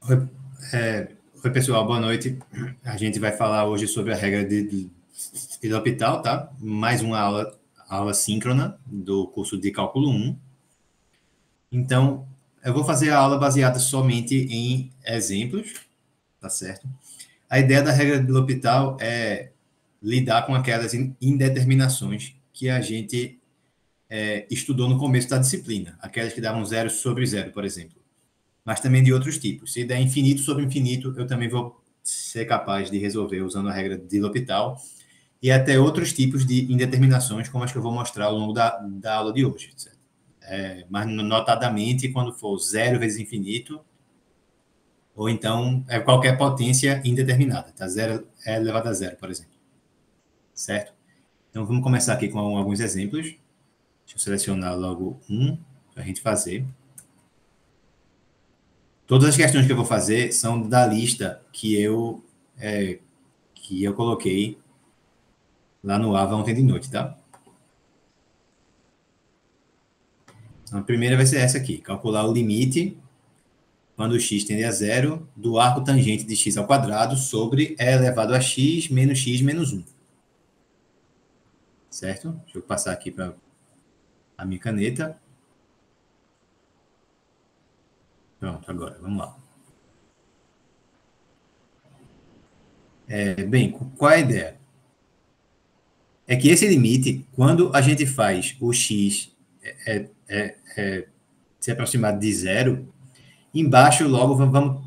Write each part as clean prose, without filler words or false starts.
Oi, oi, pessoal, boa noite. A gente vai falar hoje sobre a regra de L'Hopital, tá? Mais uma aula síncrona do curso de Cálculo 1. Então, eu vou fazer a aula baseada somente em exemplos, tá certo? A ideia da regra de L'Hopital é lidar com aquelas indeterminações que a gente estudou no começo da disciplina, aquelas que davam zero sobre zero, por exemplo, mas também de outros tipos. Se der infinito sobre infinito, eu também vou ser capaz de resolver usando a regra de L'Hopital e até outros tipos de indeterminações, como as que eu vou mostrar ao longo da aula de hoje. Certo? Mas, notadamente, quando for zero vezes infinito, ou então qualquer potência indeterminada. Tá? Zero é elevado a zero, por exemplo. Certo? Então, vamos começar aqui com alguns exemplos. Deixa eu selecionar logo um para a gente fazer. Todas as questões que eu vou fazer são da lista que eu coloquei lá no AVA ontem de noite, tá? Então, a primeira vai ser essa aqui. Calcular o limite, quando x tende a zero, do arco tangente de x ao quadrado sobre e elevado a x menos 1. Certo? Deixa eu passar aqui para a minha caneta. Pronto, agora, vamos lá. Bem, qual é a ideia? É que esse limite, quando a gente faz o x se aproximar de zero, embaixo logo vamos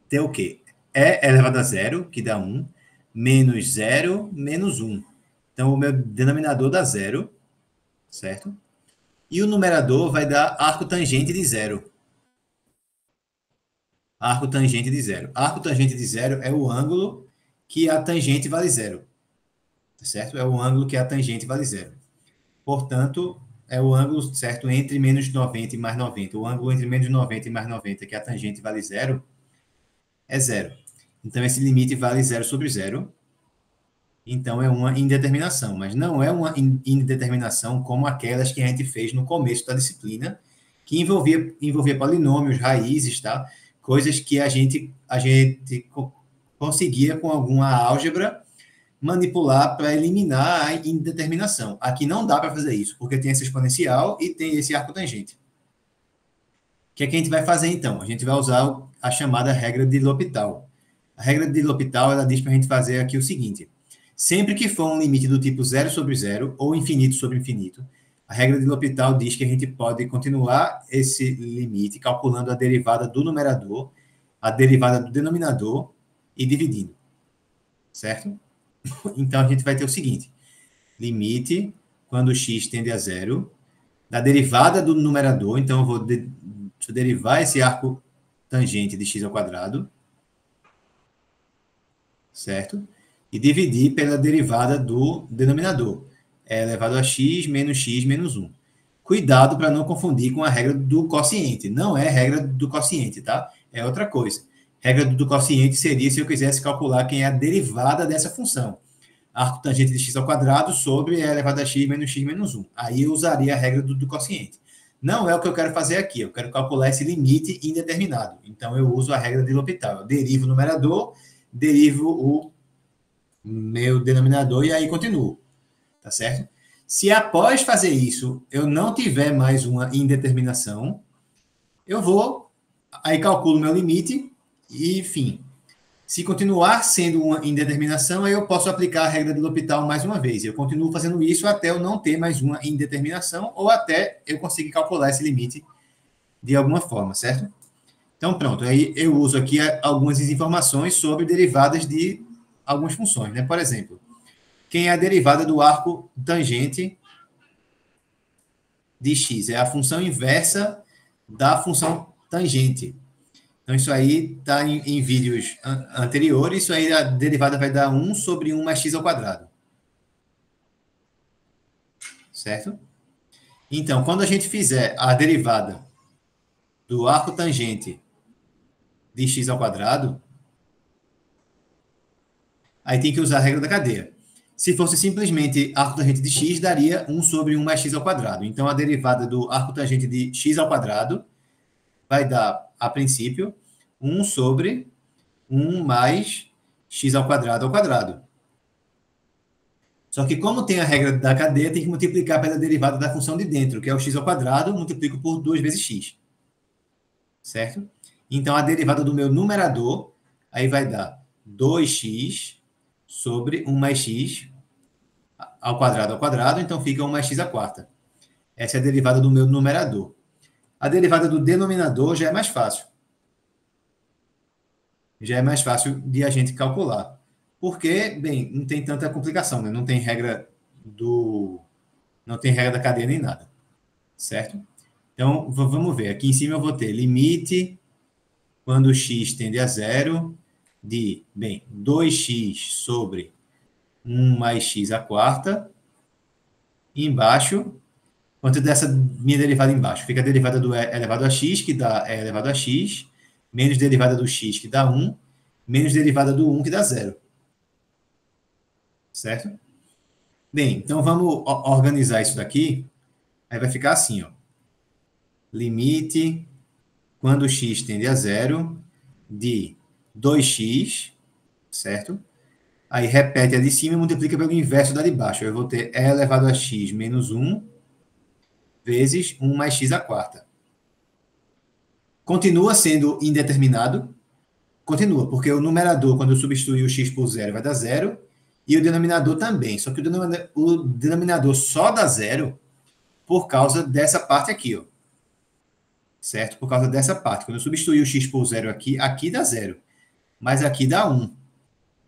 ter o quê? E elevado a zero, que dá 1, menos 0, menos 1. Então, o meu denominador dá 0, certo? E o numerador vai dar arco tangente de 0. Arco tangente de 0. Arco tangente de 0 é o ângulo que a tangente vale 0. Certo? É o ângulo que a tangente vale 0. Portanto, é o ângulo, certo, entre menos 90 e mais 90. O ângulo entre menos 90 e mais 90, que a tangente vale 0, é 0. Então, esse limite vale 0 sobre 0. Então, é uma indeterminação, mas não é uma indeterminação como aquelas que a gente fez no começo da disciplina, que envolvia polinômios, raízes, tá? Coisas que a gente conseguia, com alguma álgebra, manipular para eliminar a indeterminação. Aqui não dá para fazer isso, porque tem esse exponencial e tem esse arco tangente. O que é que a gente vai fazer, então? A gente vai usar a chamada regra de L'Hopital. A regra de L'Hopital, ela diz para a gente fazer aqui o seguinte: sempre que for um limite do tipo zero sobre zero ou infinito sobre infinito, a regra de L'Hopital diz que a gente pode continuar esse limite calculando a derivada do numerador, a derivada do denominador e dividindo. Certo? Então, a gente vai ter o seguinte: limite, quando x tende a zero, da derivada do numerador, então eu vou derivar esse arco tangente de x ao quadrado, certo? E dividir pela derivada do denominador, elevado a x menos 1. Cuidado para não confundir com a regra do quociente. Não é regra do quociente, tá? É outra coisa. Regra do quociente seria se eu quisesse calcular quem é a derivada dessa função. Arco tangente de x ao quadrado sobre e elevado a x menos 1. Aí eu usaria a regra do quociente. Não é o que eu quero fazer aqui. Eu quero calcular esse limite indeterminado. Então, eu uso a regra de L'Hopital. Eu derivo o numerador, derivo o meu denominador e aí continuo. Tá certo? Se após fazer isso eu não tiver mais uma indeterminação, eu vou, aí calculo meu limite e, enfim, se continuar sendo uma indeterminação, aí eu posso aplicar a regra de L'Hopital mais uma vez. Eu continuo fazendo isso até eu não ter mais uma indeterminação ou até eu conseguir calcular esse limite de alguma forma, certo? Então, pronto. Aí eu uso aqui algumas informações sobre derivadas de algumas funções, né? Por exemplo, quem é a derivada do arco tangente de x? É a função inversa da função tangente. Então, isso aí está em vídeos anteriores. Isso aí, a derivada vai dar 1 sobre 1 mais x ao quadrado. Certo? Então, quando a gente fizer a derivada do arco tangente de x ao quadrado, aí tem que usar a regra da cadeia. Se fosse simplesmente arco tangente de x, daria 1 sobre 1 mais x ao quadrado. Então, a derivada do arco tangente de x ao quadrado vai dar a princípio, 1 sobre 1 mais x ao quadrado. Só que como tem a regra da cadeia, tem que multiplicar pela derivada da função de dentro, que é o x ao quadrado, multiplico por 2 vezes x. Certo? Então, a derivada do meu numerador, aí vai dar 2x sobre 1 mais x ao quadrado, então fica 1 mais x à quarta. Essa é a derivada do meu numerador. A derivada do denominador já é mais fácil. Já é mais fácil de a gente calcular. Porque, bem, não tem tanta complicação, né? Não tem regra da cadeia nem nada. Certo? Então, vamos ver. Aqui em cima eu vou ter limite quando x tende a zero de, bem, 2x sobre 1 mais x à quarta. E embaixo, quanto dessa minha derivada embaixo? Fica a derivada do e elevado a x, que dá e elevado a x, menos derivada do x, que dá 1, menos derivada do 1, que dá 0. Certo? Bem, então vamos organizar isso daqui. Aí vai ficar assim, ó. Limite quando x tende a zero de 2x, certo? Aí repete a de cima e multiplica pelo inverso da de baixo. Eu vou ter e elevado a x menos 1 vezes 1 mais x à quarta. Continua sendo indeterminado? Continua, porque o numerador, quando eu substituir o x por zero, vai dar zero, e o denominador também. Só que o denominador só dá zero por causa dessa parte aqui, ó. Certo? Por causa dessa parte. Quando eu substituir o x por zero aqui, aqui dá zero. Mas aqui dá 1.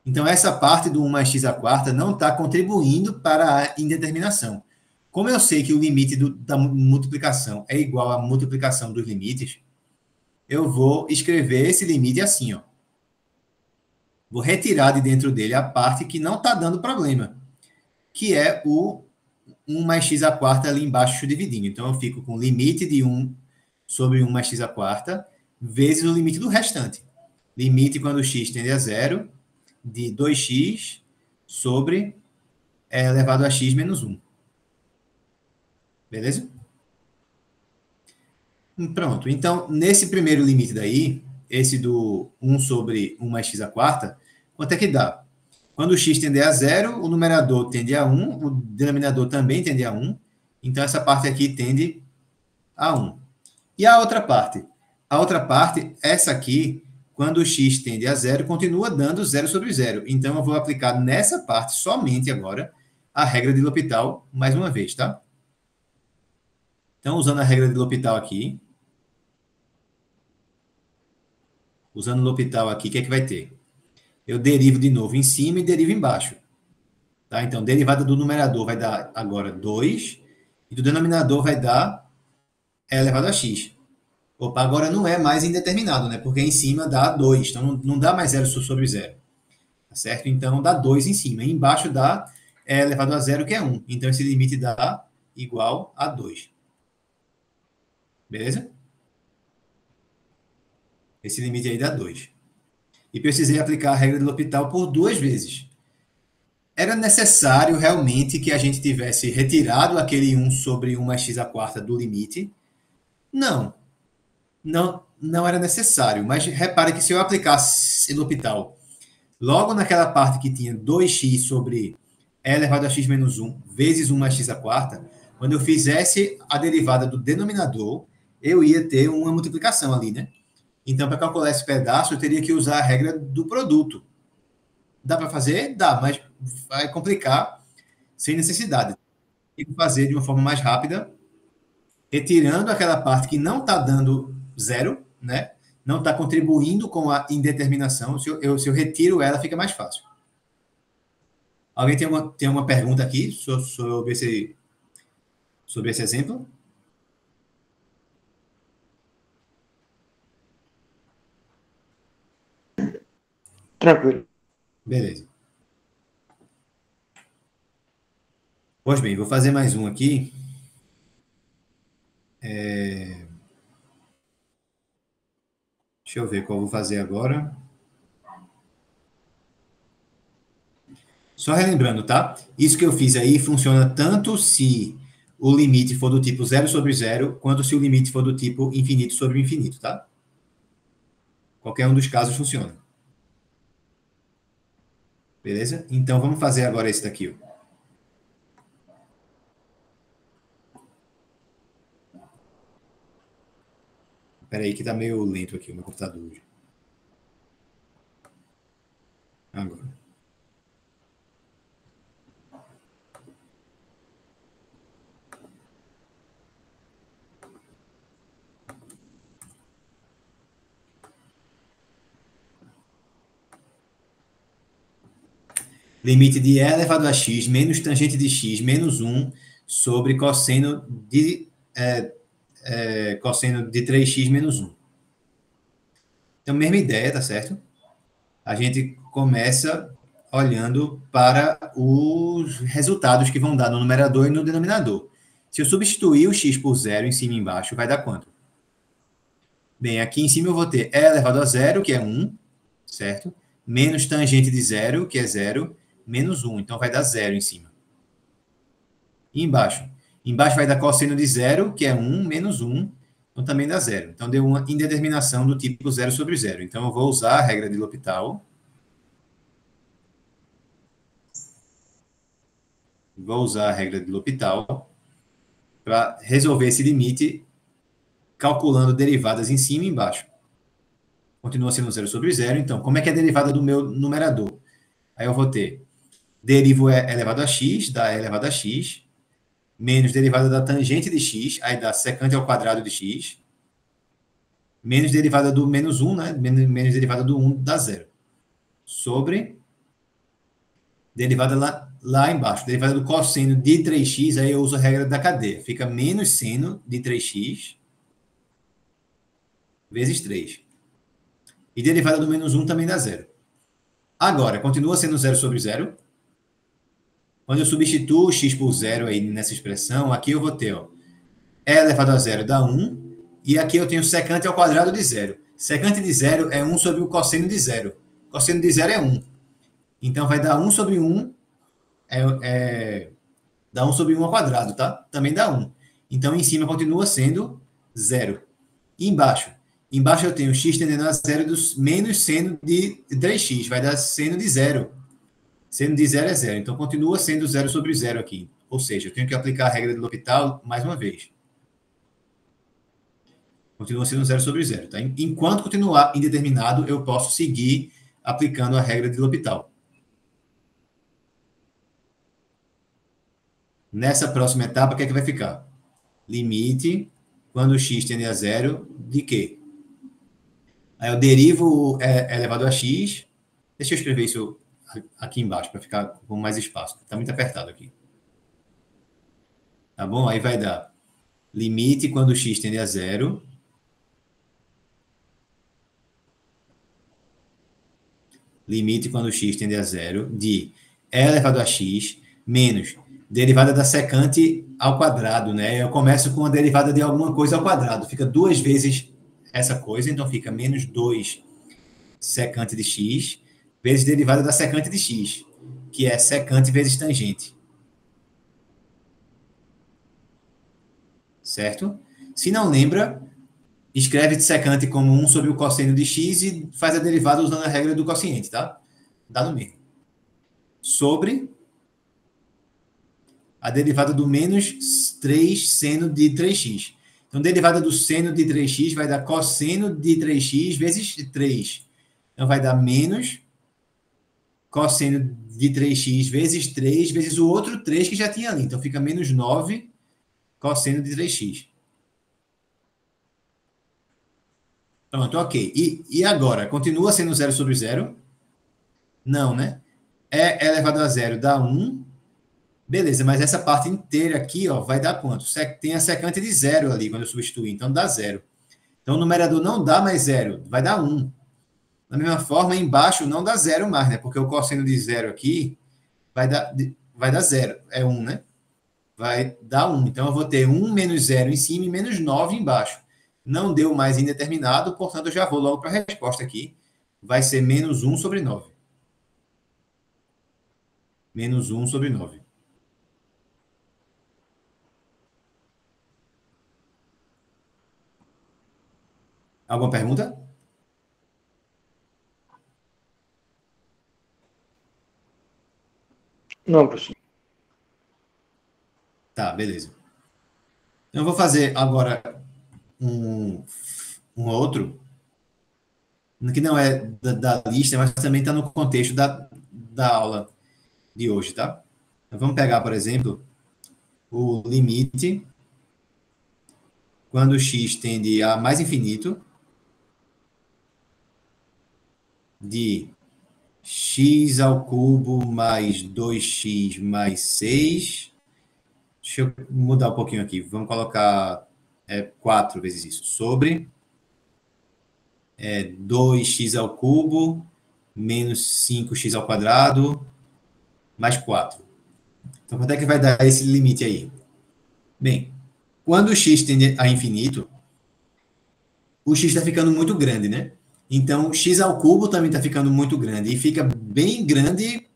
Então, essa parte do 1 mais x à quarta não está contribuindo para a indeterminação. Como eu sei que o limite da multiplicação é igual à multiplicação dos limites, eu vou escrever esse limite assim, ó. Vou retirar de dentro dele a parte que não está dando problema, que é o 1 mais x à quarta ali embaixo dividindo. Então, eu fico com o limite de 1 sobre 1 mais x à quarta vezes o limite do restante. Limite quando x tende a zero de 2x sobre elevado a x menos 1. Beleza? Pronto. Então, nesse primeiro limite daí, esse do 1 sobre 1 mais x à quarta, quanto é que dá? Quando o x tende a zero, o numerador tende a 1, o denominador também tende a 1. Então, essa parte aqui tende a 1. E a outra parte? A outra parte, essa aqui, quando o x tende a zero, continua dando 0 sobre 0. Então, eu vou aplicar nessa parte somente agora a regra de L'Hopital mais uma vez, tá? Então, usando a regra de L'Hopital aqui, usando o L'Hopital aqui, o que é que vai ter? Eu derivo de novo em cima e derivo embaixo. Tá? Então, derivada do numerador vai dar agora 2, e do denominador vai dar e elevado a x. Opa, agora não é mais indeterminado, né? Porque em cima dá 2, então não dá mais 0 sobre 0. Tá certo? Então, dá 2 em cima. E embaixo dá e elevado a 0, que é 1. Então, esse limite dá igual a 2. Beleza? Esse limite aí dá 2. E precisei aplicar a regra de L'Hopital por 2 vezes. Era necessário realmente que a gente tivesse retirado aquele 1 sobre 1 mais x à quarta do limite? Não. Não era necessário. Mas repare que se eu aplicasse L'Hopital logo naquela parte que tinha 2x sobre e elevado a x menos 1 vezes 1 mais x à quarta, quando eu fizesse a derivada do denominador, eu ia ter uma multiplicação ali, né? Então, para calcular esse pedaço, eu teria que usar a regra do produto. Dá para fazer? Dá, mas vai complicar sem necessidade. Tem que fazer de uma forma mais rápida, retirando aquela parte que não está dando zero, né? Não está contribuindo com a indeterminação. Se eu retiro ela, fica mais fácil. Alguém tem uma pergunta aqui sobre esse exemplo? Tranquilo. Beleza. Pois bem, vou fazer mais um aqui. Deixa eu ver qual vou fazer agora. Só relembrando, tá? Isso que eu fiz aí funciona tanto se o limite for do tipo 0 sobre 0, quanto se o limite for do tipo infinito sobre infinito, tá? Qualquer um dos casos funciona. Beleza? Então, vamos fazer agora esse daqui. Ó. Espera aí que tá meio lento aqui o meu computador hoje. Agora. Limite de E elevado a x menos tangente de x menos 1 sobre cosseno de 3x menos 1. Então, mesma ideia, tá certo? A gente começa olhando para os resultados que vão dar no numerador e no denominador. Se eu substituir o x por zero em cima e embaixo, vai dar quanto? Bem, aqui em cima eu vou ter E elevado a zero, que é 1, certo? Menos tangente de zero, que é zero, menos 1. Então, vai dar zero em cima. E embaixo? Embaixo vai dar cosseno de zero, que é 1, menos 1. Então, também dá zero. Então, deu uma indeterminação do tipo zero sobre zero. Então, eu vou usar a regra de L'Hopital. Vou usar a regra de L'Hopital para resolver esse limite calculando derivadas em cima e embaixo. Continua sendo zero sobre zero. Então, como é que é a derivada do meu numerador? Aí eu vou ter derivo E elevado a x, dá E elevado a x, menos derivada da tangente de x, aí dá secante ao quadrado de x, menos derivada do menos 1, né? Menos derivada do 1 dá zero. Sobre derivada lá embaixo, derivada do cosseno de 3x, aí eu uso a regra da cadeia. Fica menos seno de 3x vezes 3. E derivada do menos 1 também dá zero. Agora, continua sendo zero sobre zero. Quando eu substituo o x por zero aí nessa expressão, aqui eu vou ter, ó, e elevado a zero dá 1, e aqui eu tenho secante ao quadrado de zero. Secante de zero é 1 sobre o cosseno de zero. Cosseno de zero é 1. Então, vai dar 1 sobre 1, dá 1 sobre 1 ao quadrado, tá? Também dá 1. Então, em cima continua sendo zero. E embaixo? Embaixo eu tenho x tendendo a zero dos menos seno de 3x. Vai dar seno de zero. Seno de zero é zero. Então, continua sendo zero sobre zero aqui. Ou seja, eu tenho que aplicar a regra de L'Hopital mais uma vez. Continua sendo zero sobre zero. Tá? Enquanto continuar indeterminado, eu posso seguir aplicando a regra de L'Hopital. Nessa próxima etapa, o que é que vai ficar? Limite, quando x tende a zero, de quê? Aí eu derivo elevado a x. Deixa eu escrever isso aqui embaixo, para ficar com mais espaço. Está muito apertado aqui. Tá bom? Aí vai dar limite quando x tende a zero. Limite quando x tende a zero de e elevado a x menos derivada da secante ao quadrado, né? Eu começo com a derivada de alguma coisa ao quadrado. Fica duas vezes essa coisa, então fica menos 2 secante de x vezes derivada da secante de x, que é secante vezes tangente. Certo? Se não lembra, escreve secante como 1 sobre o cosseno de x e faz a derivada usando a regra do quociente, tá? Dá no mesmo. Sobre a derivada do menos 3 seno de 3x. Então, derivada do seno de 3x vai dar cosseno de 3x vezes 3. Então, vai dar menos cosseno de 3x vezes 3 vezes o outro 3 que já tinha ali. Então, fica menos 9 cosseno de 3x. Pronto, ok. E agora? Continua sendo zero sobre zero? Não, né? É elevado a zero dá 1. Beleza, mas essa parte inteira aqui, ó, vai dar quanto? Tem a secante de zero ali quando eu substituir, então dá zero. Então o numerador não dá mais zero, vai dar 1. Da mesma forma, embaixo não dá zero mais, né? Porque o cosseno de zero aqui vai dar zero. É 1, né? Vai dar 1. Então eu vou ter 1 menos zero em cima e menos 9 embaixo. Não deu mais indeterminado, portanto eu já vou logo para a resposta aqui. Vai ser menos 1 sobre 9. Menos 1 sobre 9. Alguma pergunta? Não, professor. Tá, beleza. Então, eu vou fazer agora um outro, que não é da lista, mas também está no contexto da aula de hoje, tá? Então, vamos pegar, por exemplo, o limite quando x tende a mais infinito de x ao cubo mais 2x mais 6. Deixa eu mudar um pouquinho aqui. Vamos colocar 4 vezes isso. Sobre 2x ao cubo menos 5x ao quadrado mais 4. Então, quanto é que vai dar esse limite aí? Bem, quando o x tende a infinito, o x está ficando muito grande, né? Então, x ao cubo também está ficando muito grande. E fica bem grande,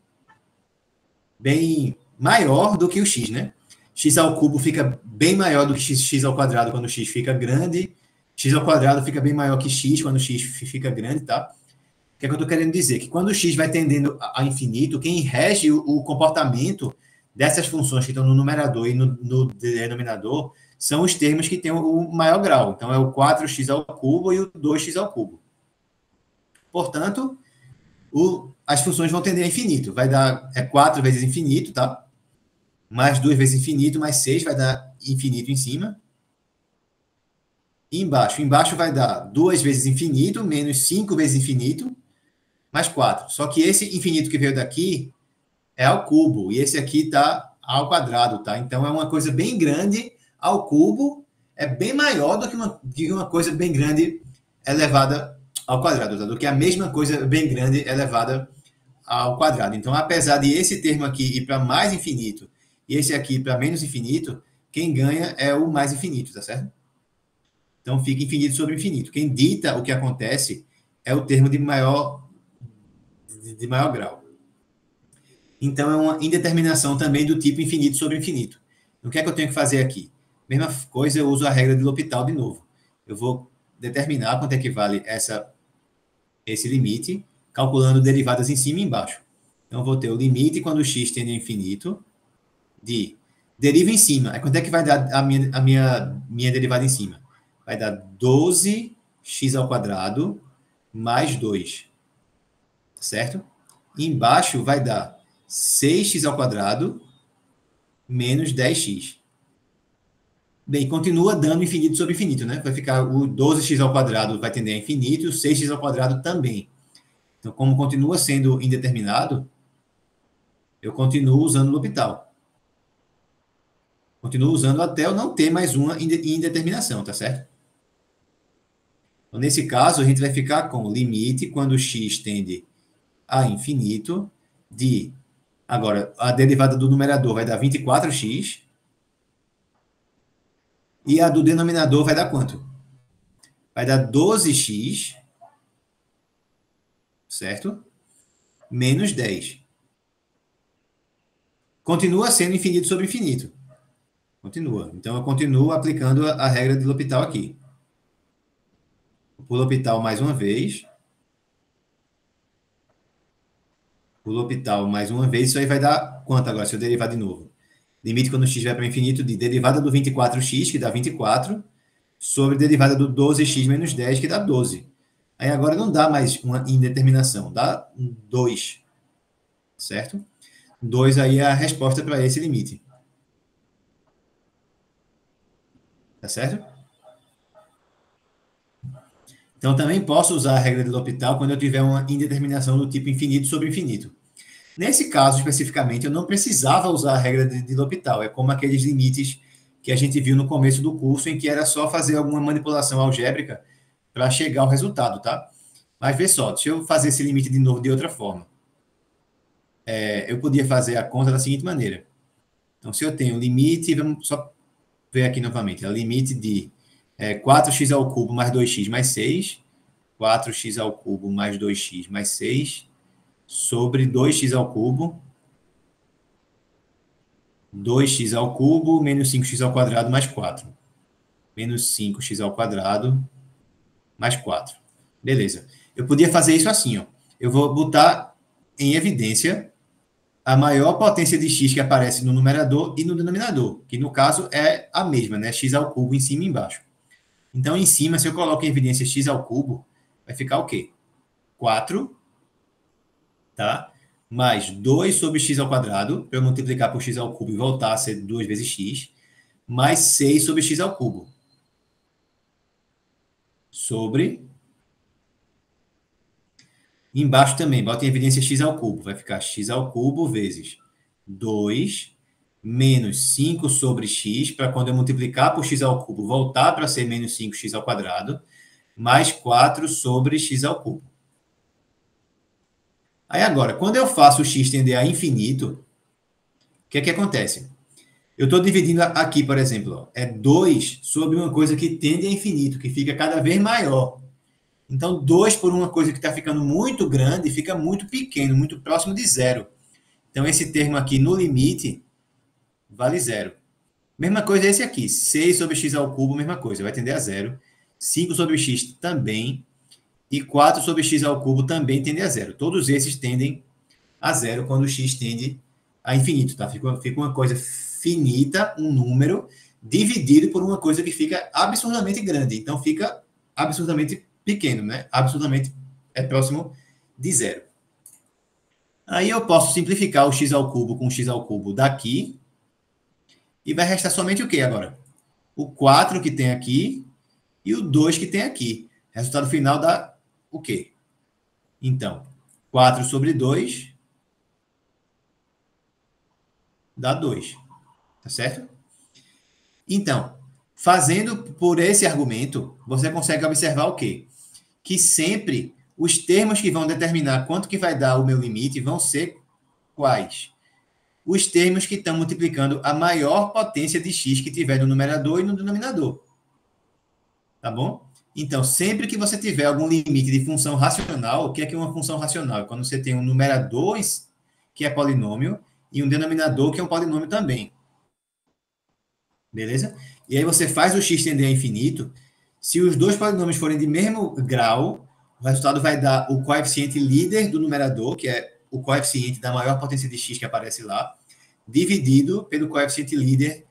bem maior do que o x, né? X ao cubo fica bem maior do que x ao quadrado quando o x fica grande. X ao quadrado fica bem maior que x quando o x fica grande, tá? O que é que eu estou querendo dizer? Que quando o x vai tendendo a infinito, quem rege o comportamento dessas funções que estão no numerador e no denominador são os termos que têm o maior grau. Então, é o 4x ao cubo e o 2x ao cubo. Portanto, as funções vão tender a infinito. Vai dar 4 vezes infinito, tá? Mais 2 vezes infinito, mais 6 vai dar infinito em cima. E embaixo vai dar 2 vezes infinito, menos 5 vezes infinito, mais 4. Só que esse infinito que veio daqui é ao cubo, e esse aqui está ao quadrado, tá? Então, é uma coisa bem grande ao cubo, é bem maior do que uma coisa bem grande elevada ao quadrado, tá? Do que a mesma coisa bem grande elevada ao quadrado. Então, apesar de esse termo aqui ir para mais infinito e esse aqui para menos infinito, quem ganha é o mais infinito, tá certo? Então, fica infinito sobre infinito. Quem dita o que acontece é o termo de maior grau. Então, é uma indeterminação também do tipo infinito sobre infinito. O que é que eu tenho que fazer aqui? Mesma coisa, eu uso a regra de L'Hopital de novo. Eu vou determinar quanto é que vale esse limite, calculando derivadas em cima e embaixo. Então, eu vou ter o limite quando x tende a infinito de deriva em cima. Quanto é que vai dar a minha derivada em cima? Vai dar 12x ao quadrado mais 2. Certo? E embaixo vai dar 6x ao quadrado menos 10x. Bem, continua dando infinito sobre infinito, né? Vai ficar o 12x ao quadrado vai tender a infinito e o 6x ao quadrado também. Então, como continua sendo indeterminado, eu continuo usando o L'Hopital. Continuo usando até eu não ter mais uma indeterminação, tá certo? Então, nesse caso, a gente vai ficar com o limite quando x tende a infinito de... Agora, a derivada do numerador vai dar 24x. E a do denominador vai dar quanto? Vai dar 12x, certo? Menos 10. Continua sendo infinito sobre infinito. Continua. Então, eu continuo aplicando a regra de L'Hopital aqui. Vou L'Hopital mais uma vez. O L'Hopital mais uma vez. Isso aí vai dar quanto agora, se eu derivar de novo? Limite quando x vai para infinito de derivada do 24x, que dá 24, sobre derivada do 12x menos 10, que dá 12. Aí agora não dá mais uma indeterminação, dá 2. Certo? 2 aí é a resposta para esse limite. Tá certo? Então, também posso usar a regra de L'Hopital quando eu tiver uma indeterminação do tipo infinito sobre infinito. Nesse caso, especificamente, eu não precisava usar a regra de L'Hopital. É como aqueles limites que a gente viu no começo do curso, em que era só fazer alguma manipulação algébrica para chegar ao resultado, tá? Mas vê só, deixa eu fazer esse limite de novo de outra forma. Eu podia fazer a conta da seguinte maneira. Então, se eu tenho limite, vamos só ver aqui novamente, é o limite de 4x ao cubo mais 2x mais 6, 4x ao cubo mais 2x mais 6, sobre 2x ao cubo, 2x ao cubo menos 5x ao quadrado mais 4. Menos 5x ao quadrado mais 4. Beleza. Eu podia fazer isso assim, ó. Eu vou botar em evidência a maior potência de x que aparece no numerador e no denominador, que no caso é a mesma, né? X ao cubo em cima e embaixo. Então, em cima, se eu coloco em evidência x ao cubo, vai ficar o quê? 4, tá? Mais 2 sobre x ao quadrado, para eu multiplicar por x ao cubo e voltar a ser 2 vezes x, mais 6 sobre x ao cubo. Sobre... Embaixo também, bota em evidência x ao cubo. Vai ficar x ao cubo vezes 2 menos 5 sobre x, para quando eu multiplicar por x ao cubo, voltar para ser menos 5x ao quadrado, mais 4 sobre x ao cubo. Aí agora, quando eu faço o x tender a infinito, o que é que acontece? Eu estou dividindo aqui, por exemplo, ó, é 2 sobre uma coisa que tende a infinito, que fica cada vez maior. Então, 2 por uma coisa que está ficando muito grande, fica muito pequeno, muito próximo de zero. Então, esse termo aqui no limite vale zero. Mesma coisa esse aqui, 6 sobre x ao cubo, mesma coisa, vai tender a zero. 5 sobre x também. E 4 sobre x ao cubo também tende a zero. Todos esses tendem a zero quando o x tende a infinito, tá? Fica uma coisa finita, um número, dividido por uma coisa que fica absurdamente grande. Então, fica absurdamente pequeno, né? Absurdamente é próximo de zero. Aí eu posso simplificar o x ao cubo com o x ao cubo daqui. E vai restar somente o quê agora? O 4 que tem aqui e o 2 que tem aqui. Resultado final dá o quê? Então, 4 sobre 2 dá 2. Tá certo? Então, fazendo por esse argumento, você consegue observar o quê? Que sempre os termos que vão determinar quanto que vai dar o meu limite vão ser quais? Os termos que estão multiplicando a maior potência de x que tiver no numerador e no denominador. Tá bom? Então, sempre que você tiver algum limite de função racional, o que é uma função racional? Quando você tem um numerador que é polinômio e um denominador que é um polinômio também. Beleza? E aí você faz o x tender a infinito. Se os dois polinômios forem de mesmo grau, o resultado vai dar o coeficiente líder do numerador, que é o coeficiente da maior potência de x que aparece lá, dividido pelo coeficiente líder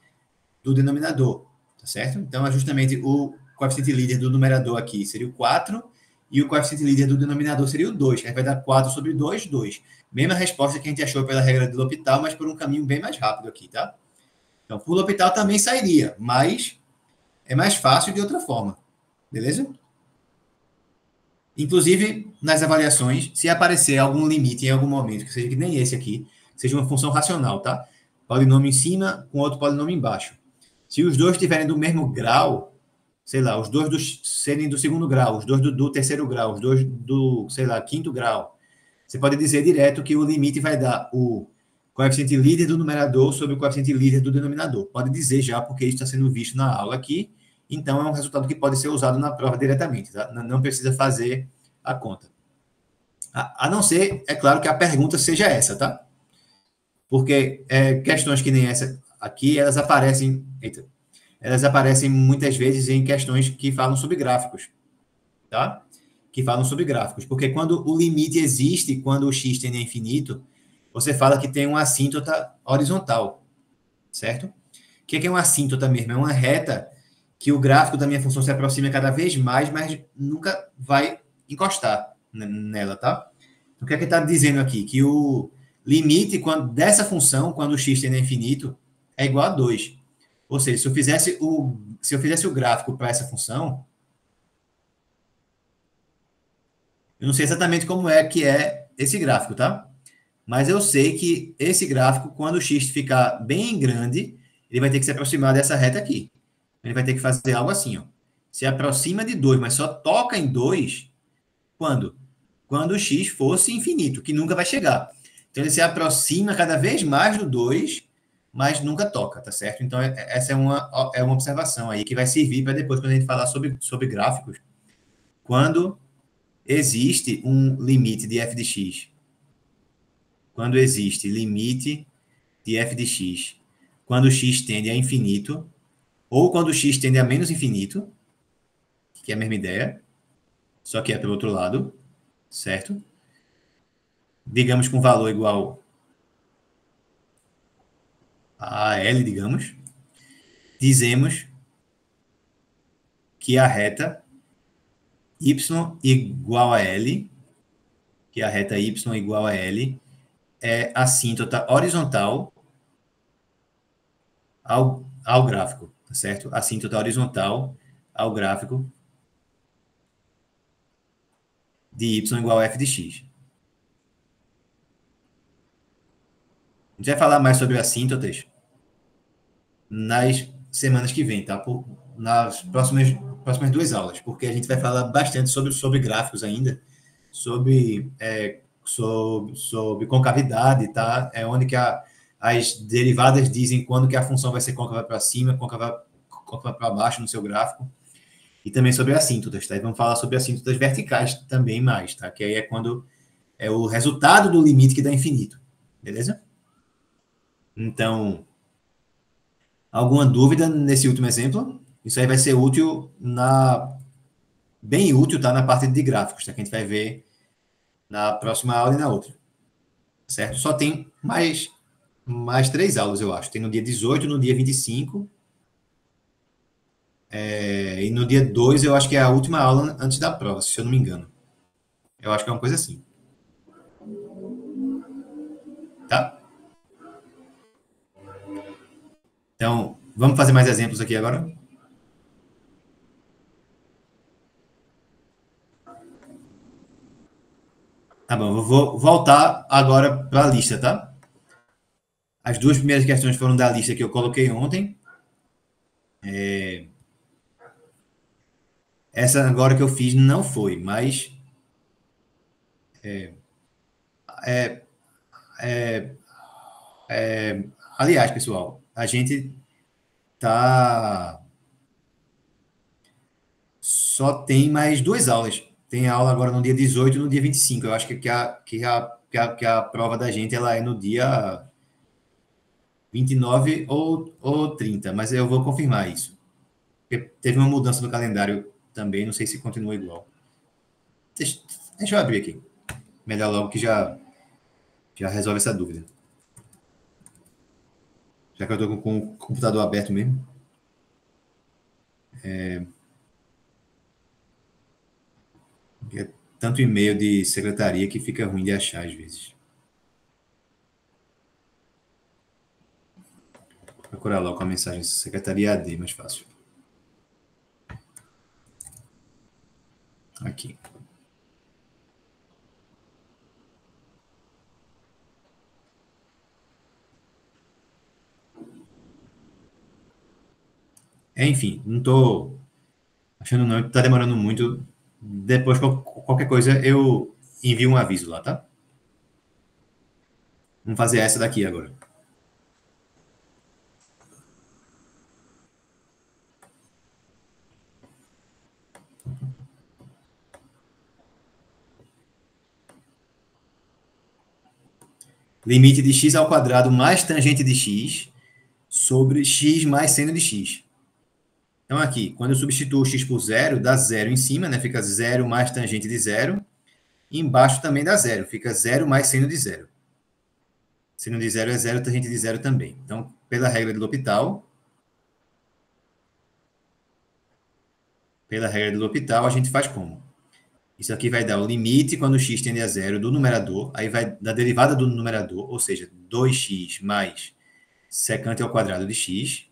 do denominador. Tá certo? Então, é justamente o coeficiente líder do numerador aqui seria o 4, e o coeficiente líder do denominador seria o 2, que vai dar 4 sobre 2, 2. Mesma resposta que a gente achou pela regra de L'Hopital, mas por um caminho bem mais rápido aqui, tá? Então, por L'Hopital também sairia, mas é mais fácil de outra forma. Beleza? Inclusive, nas avaliações, se aparecer algum limite em algum momento, que seja que nem esse aqui, seja uma função racional, tá? Polinômio em cima com outro polinômio embaixo. Se os dois estiverem do mesmo grau, sei lá, os dois serem do segundo grau, os dois do terceiro grau, os dois do, sei lá, quinto grau, você pode dizer direto que o limite vai dar o coeficiente líder do numerador sobre o coeficiente líder do denominador. Pode dizer já, porque isso está sendo visto na aula aqui. Então, é um resultado que pode ser usado na prova diretamente. Tá? Não precisa fazer a conta. A não ser, é claro, que a pergunta seja essa, tá? Porque questões que nem essa aqui, elas aparecem... Eita, elas aparecem muitas vezes em questões que falam sobre gráficos, tá? Que falam sobre gráficos. Porque quando o limite existe, quando o x tende a infinito, você fala que tem uma assíntota horizontal, certo? O que é uma assíntota mesmo? É uma reta que o gráfico da minha função se aproxima cada vez mais, mas nunca vai encostar nela, tá? Então, o que é que está dizendo aqui? Que o limite dessa função, quando o x tende a infinito, é igual a 2. Ou seja, se eu fizesse o gráfico para essa função, eu não sei exatamente como é que é esse gráfico, tá? Mas eu sei que esse gráfico, quando o x ficar bem grande, ele vai ter que se aproximar dessa reta aqui. Ele vai ter que fazer algo assim, ó. Se aproxima de 2, mas só toca em 2 quando? Quando o x fosse infinito, que nunca vai chegar. Então, ele se aproxima cada vez mais do 2, mas nunca toca, tá certo? Então, essa é uma observação aí que vai servir para depois, quando a gente falar sobre gráficos, quando existe um limite de f de x. Quando existe limite de f de x, quando o x tende a infinito, ou quando o x tende a menos infinito, que é a mesma ideia, só que é pelo outro lado, certo? Digamos com valor igual a L, digamos, dizemos que a reta y igual a L, que a reta y igual a L, é assíntota horizontal ao gráfico, tá certo? Assíntota horizontal ao gráfico de y igual a f de x. A gente vai falar mais sobre assíntotas nas semanas que vem, tá? Nas próximas 2 aulas, porque a gente vai falar bastante sobre gráficos ainda, sobre concavidade, tá? É onde que as derivadas dizem quando que a função vai ser côncava para cima, côncava para baixo no seu gráfico, e também sobre assíntotas, tá? E vamos falar sobre assíntotas verticais também mais, tá? Que aí é quando é o resultado do limite que dá infinito, beleza? Então, alguma dúvida nesse último exemplo? Isso aí vai ser útil bem útil, tá? Na parte de gráficos, tá? Que a gente vai ver na próxima aula e na outra. Certo? Só tem mais 3 aulas, eu acho. Tem no dia 18, no dia 25. E no dia 2, eu acho que é a última aula antes da prova, se eu não me engano. Eu acho que é uma coisa assim. Tá? Então, vamos fazer mais exemplos aqui agora? Tá bom, eu vou voltar agora para a lista, tá? As 2 primeiras questões foram da lista que eu coloquei ontem. Essa agora que eu fiz não foi, mas aliás, pessoal, a gente só tem mais 2 aulas. Tem aula agora no dia 18 e no dia 25. Eu acho que a prova da gente ela é no dia 29 ou 30, mas eu vou confirmar isso. Porque teve uma mudança no calendário também, não sei se continua igual. Deixa eu abrir aqui. Melhor logo que já resolve essa dúvida. Já que eu estou com o computador aberto mesmo. É tanto e-mail de secretaria que fica ruim de achar às vezes. Vou procurar logo com a mensagem secretaria AD, mais fácil. Aqui. Enfim, não estou achando não, está demorando muito. Depois, qualquer coisa, eu envio um aviso lá, tá? Vamos fazer essa daqui agora. Limite de x ao quadrado mais tangente de x sobre x mais seno de x. Então, aqui, quando eu substituo x por zero, dá zero em cima, né? Fica zero mais tangente de zero. E embaixo também dá zero. Fica zero mais seno de zero. Seno de zero é zero, tangente de zero também. Então, pela regra de L'Hopital, a gente faz como? Isso aqui vai dar o limite quando x tende a zero do numerador, aí vai da derivada do numerador, ou seja, 2x mais secante ao quadrado de x,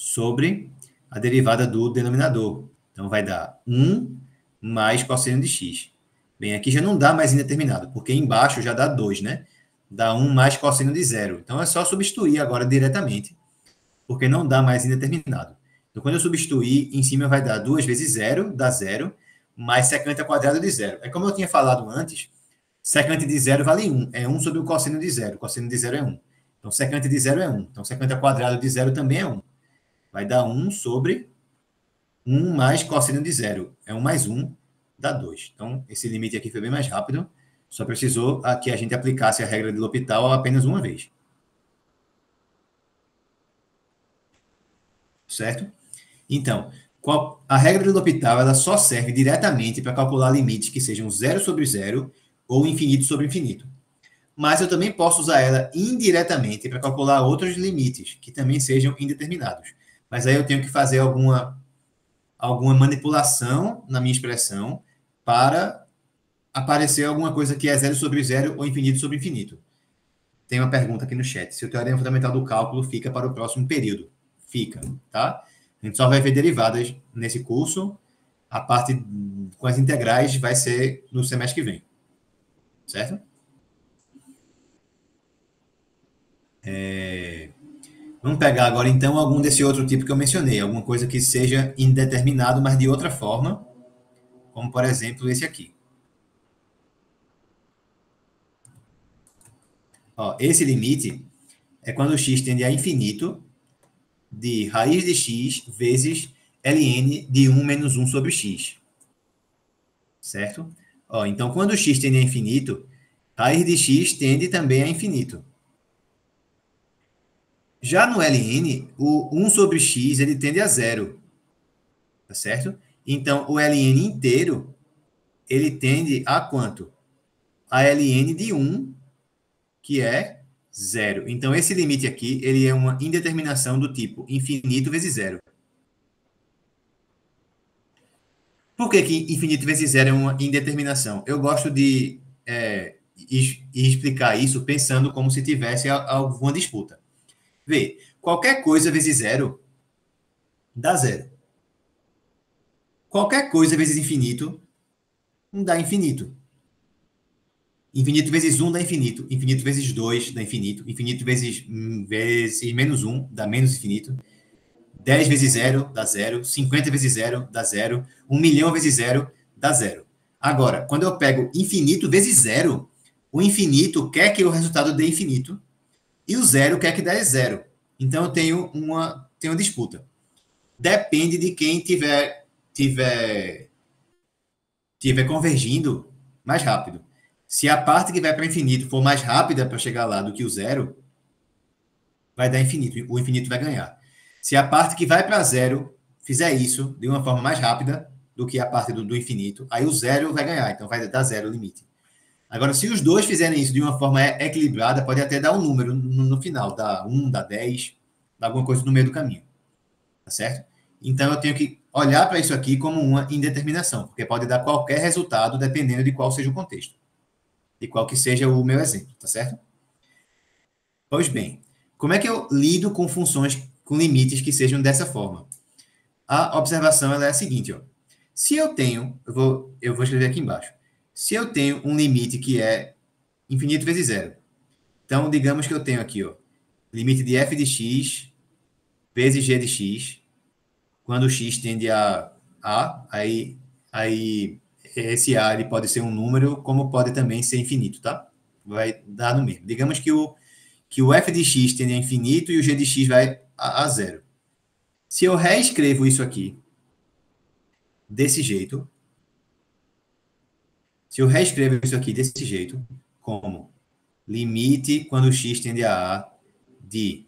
sobre a derivada do denominador. Então, vai dar 1 mais cosseno de x. Bem, aqui já não dá mais indeterminado, porque embaixo já dá 2, né? Dá 1 mais cosseno de zero. Então, é só substituir agora diretamente, porque não dá mais indeterminado. Então, quando eu substituir, em cima vai dar 2 vezes 0, dá 0, mais secante ao quadrado de zero. É como eu tinha falado antes, secante de zero vale 1. É 1 sobre o cosseno de zero. Cosseno de zero é 1. Então, secante de zero é 1. Então, secante ao quadrado de zero também é 1. Vai dar 1 sobre 1 mais cosseno de zero. É 1 mais 1, dá 2. Então, esse limite aqui foi bem mais rápido. Só precisou que a gente aplicasse a regra de L'Hopital apenas uma vez. Certo? Então, a regra de L'Hopital ela só serve diretamente para calcular limites que sejam zero sobre zero ou infinito sobre infinito. mas eu também posso usar ela indiretamente para calcular outros limites que também sejam indeterminados. Mas aí eu tenho que fazer alguma manipulação na minha expressão para aparecer alguma coisa que é zero sobre zero ou infinito sobre infinito. Tem uma pergunta aqui no chat. Se o teorema fundamental do cálculo fica para o próximo período? Fica, tá? A gente só vai ver derivadas nesse curso. A parte com as integrais vai ser no semestre que vem. Certo? Vamos pegar agora, então, algum desse outro tipo que eu mencionei. Alguma coisa que seja indeterminado, mas de outra forma. Como, por exemplo, esse aqui. Ó, esse limite é quando o x tende a infinito de raiz de x vezes ln de 1 menos 1 sobre x. Certo? Ó, então, quando o x tende a infinito, raiz de x tende também a infinito. Já no ln, o 1 sobre x ele tende a zero. Tá certo? Então, o ln inteiro, ele tende a quanto? A ln de 1, que é zero. Então, esse limite aqui, ele é uma indeterminação do tipo infinito vezes zero. Por que infinito vezes zero é uma indeterminação? Eu gosto de explicar isso pensando como se tivesse alguma disputa. Vê, qualquer coisa vezes zero dá zero. Qualquer coisa vezes infinito dá infinito. Infinito vezes 1 dá infinito. Infinito vezes 2 dá infinito. Infinito vezes menos 1 dá menos infinito. 10 vezes 0 dá 0. 50 vezes 0 dá 0. 1 milhão vezes 0 dá 0. Agora, quando eu pego infinito vezes 0, o infinito quer que o resultado dê infinito e o 0 quer que dê 0. Então, eu tenho uma disputa. Depende de quem tiver convergindo mais rápido. Se a parte que vai para infinito for mais rápida para chegar lá do que o 0, vai dar infinito. O infinito vai ganhar. Se a parte que vai para 0 fizer isso de uma forma mais rápida do que a parte do infinito, aí o 0 vai ganhar. Então, vai dar 0 o limite. Agora, se os dois fizerem isso de uma forma equilibrada, pode até dar um número no final. Dá 1, dá 10, dá alguma coisa no meio do caminho. Tá certo? Então, eu tenho que olhar para isso aqui como uma indeterminação, porque pode dar qualquer resultado dependendo de qual seja o contexto. De qual que seja o meu exemplo, tá certo? Pois bem, como é que eu lido com funções com limites que sejam dessa forma? A observação ela é a seguinte, ó. Se eu tenho, eu vou escrever aqui embaixo. Se eu tenho um limite que é infinito vezes zero, então digamos que eu tenho aqui, ó, limite de f de x vezes g de x, quando x tende a aí esse a ele pode ser um número, como pode também ser infinito, tá? Vai dar no mesmo. Digamos que o f de x tende a infinito e o g de x vai a zero. Se eu reescrevo isso aqui desse jeito, como limite quando x tende a de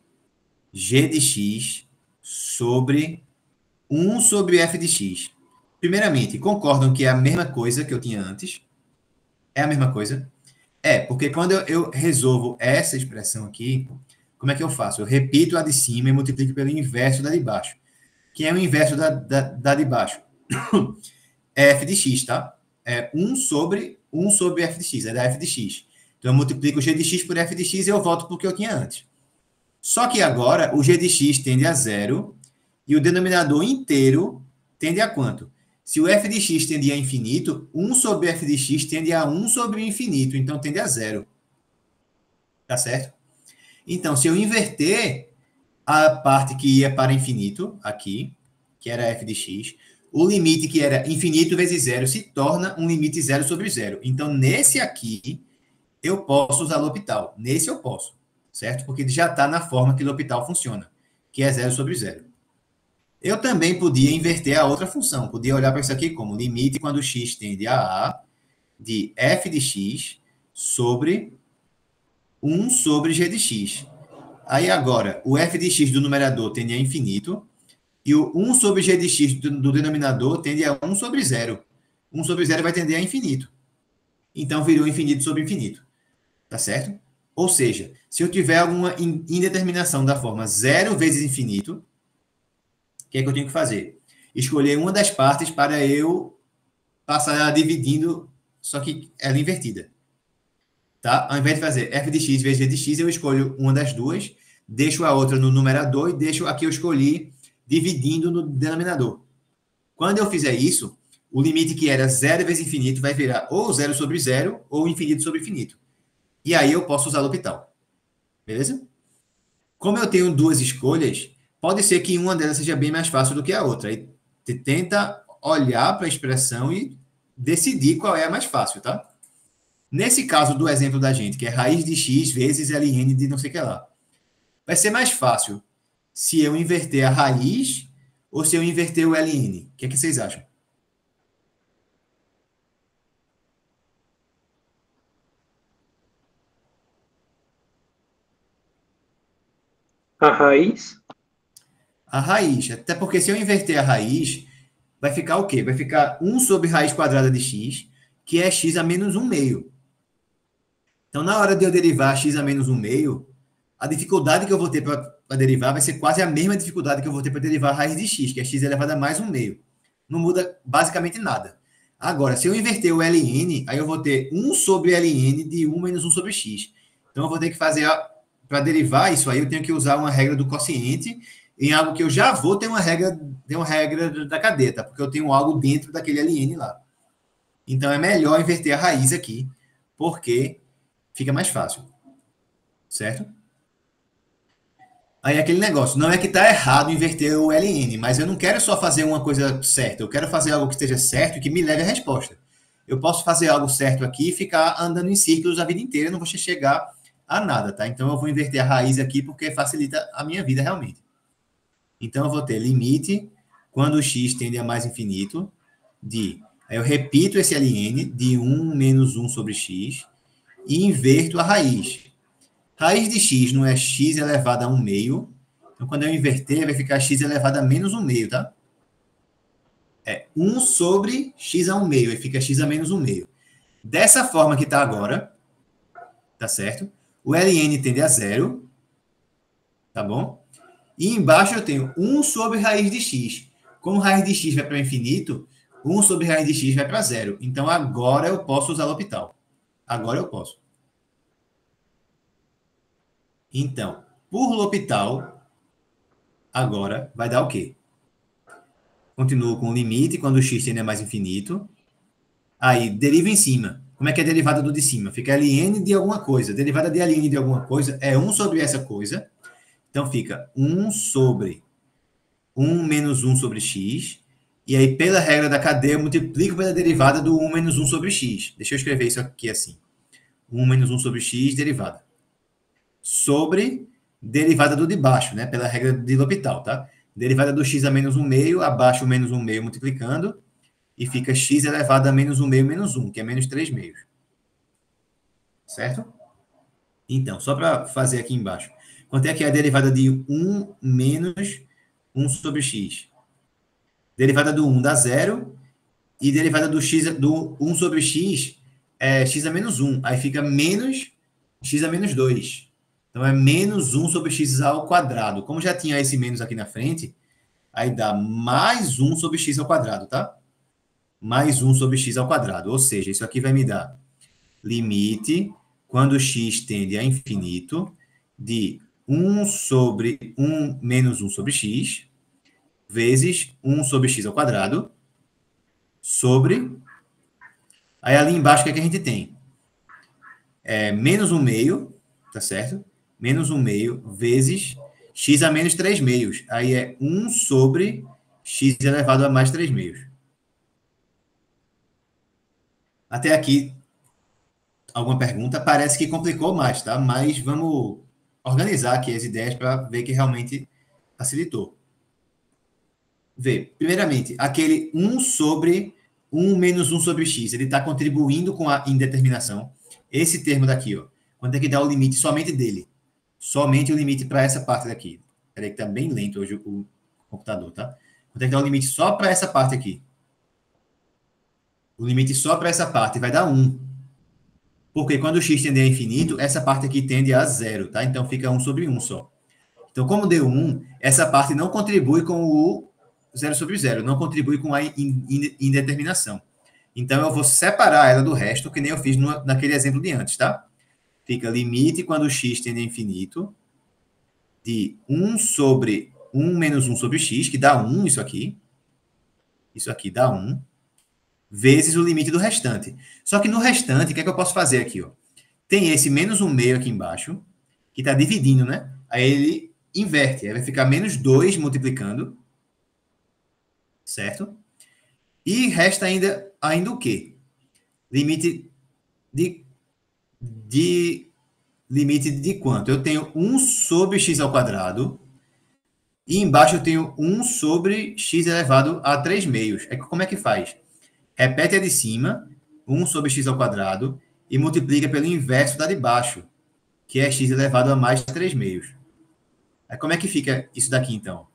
g de x sobre 1 sobre f de x. Primeiramente, concordam que é a mesma coisa que eu tinha antes? É a mesma coisa? É, porque quando eu resolvo essa expressão aqui, como é que eu faço? Eu repito a de cima e multiplico pelo inverso da de baixo. Que é o inverso da de baixo? É f de x, tá? É 1 sobre f de x, é da f de x. Então, eu multiplico o g de x por f de x e eu volto para o que eu tinha antes. Só que agora, o g de x tende a zero e o denominador inteiro tende a quanto? Se o f de x tende a infinito, 1 sobre f de x tende a 1 sobre infinito, então tende a zero. Tá certo? Então, se eu inverter a parte que ia para infinito, aqui, que era f de x, o limite que era infinito vezes zero se torna um limite zero sobre zero. Então, nesse aqui, eu posso usar L'Hopital. Nesse eu posso, certo? Porque ele já está na forma que L'Hopital funciona, que é zero sobre zero. Eu também podia inverter a outra função. Podia olhar para isso aqui como limite quando x tende a de f de x sobre 1 sobre g de x. Aí agora, o f de x do numerador tende a infinito e o 1 sobre g de x do denominador tende a 1 sobre 0. 1 sobre 0 vai tender a infinito. Então, virou infinito sobre infinito. Tá certo? Ou seja, se eu tiver alguma indeterminação da forma 0 vezes infinito, o que é que eu tenho que fazer? Escolher uma das partes para eu passar ela dividindo, só que ela invertida. Tá? Ao invés de fazer f de x vezes v de x, eu escolho uma das duas, deixo a outra no numerador e deixo a que eu escolhi dividindo no denominador. Quando eu fizer isso, o limite que era 0 vezes infinito vai virar ou 0 sobre 0 ou infinito sobre infinito. E aí eu posso usar o L'Hopital. Beleza? Como eu tenho duas escolhas, pode ser que uma delas seja bem mais fácil do que a outra. Aí você tenta olhar para a expressão e decidir qual é a mais fácil, tá? Nesse caso do exemplo da gente, que é raiz de x vezes ln de não sei o que lá, vai ser mais fácil se eu inverter a raiz ou se eu inverter o ln. O que é que vocês acham? A raiz? A raiz. Até porque se eu inverter a raiz, vai ficar o quê? Vai ficar 1 sobre raiz quadrada de x, que é x a menos 1 meio. Então, na hora de eu derivar x a menos 1 meio, a dificuldade que eu vou ter para derivar vai ser quase a mesma dificuldade que eu vou ter para derivar a raiz de x, que é x elevado a mais 1 meio. Não muda basicamente nada. Agora, se eu inverter o ln, aí eu vou ter 1 sobre ln de 1 menos 1 sobre x. Então, eu vou ter que fazer, para derivar isso aí, eu tenho que usar uma regra do quociente em algo que eu já vou ter uma regra da cadeta, porque eu tenho algo dentro daquele ln lá. Então, é melhor inverter a raiz aqui, porque fica mais fácil. Certo? Aí aquele negócio, não é que está errado inverter o ln, mas eu não quero só fazer uma coisa certa, eu quero fazer algo que esteja certo e que me leve à resposta. Eu posso fazer algo certo aqui e ficar andando em círculos a vida inteira, eu não vou chegar a nada, tá? Então eu vou inverter a raiz aqui porque facilita a minha vida realmente. Então eu vou ter limite quando o x tende a mais infinito de... Aí eu repito esse ln de 1 menos 1 sobre x e inverto a raiz. Raiz de x não é x elevado a 1 meio. Então, quando eu inverter, vai ficar x elevado a menos 1 meio, tá? É 1 sobre x a 1 meio. Aí fica x a menos 1 meio. Dessa forma que está agora, tá certo? O ln tende a zero, tá bom? E embaixo eu tenho 1 sobre raiz de x. Como raiz de x vai para o infinito, 1 sobre raiz de x vai para zero. Então, agora eu posso usar o L'Hopital. Agora eu posso. Então, por L'Hopital, agora vai dar o quê? Continuo com o limite quando o x tende a mais infinito. Aí, deriva em cima. Como é que é a derivada do de cima? Fica ln de alguma coisa. Derivada de ln de alguma coisa é 1 sobre essa coisa. Então, fica 1 sobre 1 menos 1 sobre x. E aí, pela regra da cadeia, eu multiplico pela derivada do 1 menos 1 sobre x. Deixa eu escrever isso aqui assim. 1 menos 1 sobre x, derivada. Sobre derivada do de baixo, né? Pela regra de L'Hopital, tá? Derivada do x a menos 1 meio, abaixo o menos 1 meio multiplicando, e fica x elevado a menos 1 meio menos 1, que é menos 3 meios. Certo? Então, só para fazer aqui embaixo. Quanto é que é a derivada de 1 menos 1 sobre x? Derivada do 1 dá 0, e derivada do x do 1 sobre x é x a menos 1. Aí fica menos x a menos 2. Então, é menos 1 sobre x ao quadrado. Como já tinha esse menos aqui na frente, aí dá mais 1 sobre x ao quadrado, tá? Mais 1 sobre x ao quadrado. Ou seja, isso aqui vai me dar limite, quando x tende a infinito, de 1 sobre 1 menos 1 sobre x, vezes 1 sobre x ao quadrado, sobre... Aí ali embaixo, o que é que a gente tem? É menos 1 meio, tá certo? Menos 1 meio vezes x a menos 3 meios. Aí é 1 sobre x elevado a mais 3 meios. Até aqui, alguma pergunta? Parece que complicou mais, tá? Mas vamos organizar aqui as ideias para ver que realmente facilitou. Vê, primeiramente, aquele 1 sobre 1 menos 1 sobre x, ele está contribuindo com a indeterminação. Esse termo daqui, ó, quando é que dá o limite somente dele? Somente o limite para essa parte daqui. Peraí que está bem lento hoje o computador, tá? Quando é que dá o limite só para essa parte aqui? O limite só para essa parte vai dar 1. Porque quando o x tende a infinito, essa parte aqui tende a zero, tá? Então fica 1 sobre 1 só. Então, como deu 1, essa parte não contribui com o 0 sobre 0, não contribui com a indeterminação. Então, eu vou separar ela do resto, que nem eu fiz naquele exemplo de antes, tá? Fica limite quando o x tende a infinito de 1 sobre 1 menos 1 sobre x, que dá 1 isso aqui. Isso aqui dá 1, vezes o limite do restante. Só que no restante, o que é que eu posso fazer aqui? Ó? Tem esse menos 1 meio aqui embaixo, que está dividindo, né? Aí ele inverte, aí vai ficar menos 2 multiplicando, certo? E resta ainda o quê? Limite limite de quanto? Eu tenho 1 sobre x ao quadrado, e embaixo eu tenho 1 sobre x elevado a 3 meios. Como é que faz? Repete a de cima, 1 sobre x ao quadrado, e multiplica pelo inverso da de baixo, que é x elevado a mais 3 meios. Aí como é que fica isso daqui, então?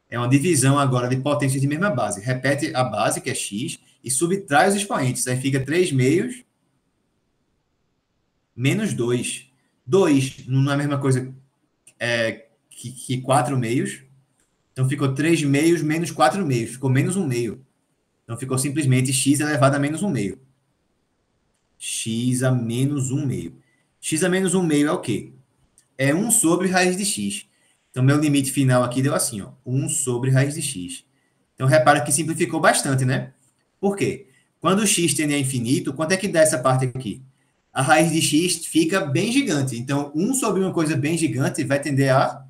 É uma divisão agora de potências de mesma base. Repete a base, que é x, e subtrai os expoentes. Aí fica 3 meios menos 2. 2 não é a mesma coisa que 4 meios. Então ficou 3 meios menos 4 meios. Ficou menos 1 meio. Então ficou simplesmente x elevado a menos 1 meio. X a menos 1 meio. X a menos 1 meio é o quê? É 1 sobre raiz de x. Então, meu limite final aqui deu assim, ó, 1 sobre raiz de x. Então, repara que simplificou bastante, né? Por quê? Quando o x tende a infinito, quanto é que dá essa parte aqui? A raiz de x fica bem gigante. Então, 1 sobre uma coisa bem gigante vai tender a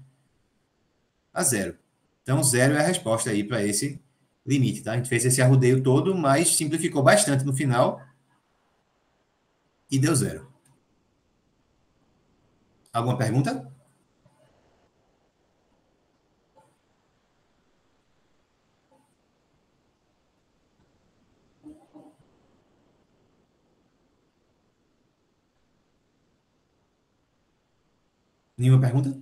zero. Então, zero é a resposta aí para esse limite, tá? A gente fez esse arrodeio todo, mas simplificou bastante no final e deu zero. Alguma pergunta? Nenhuma pergunta?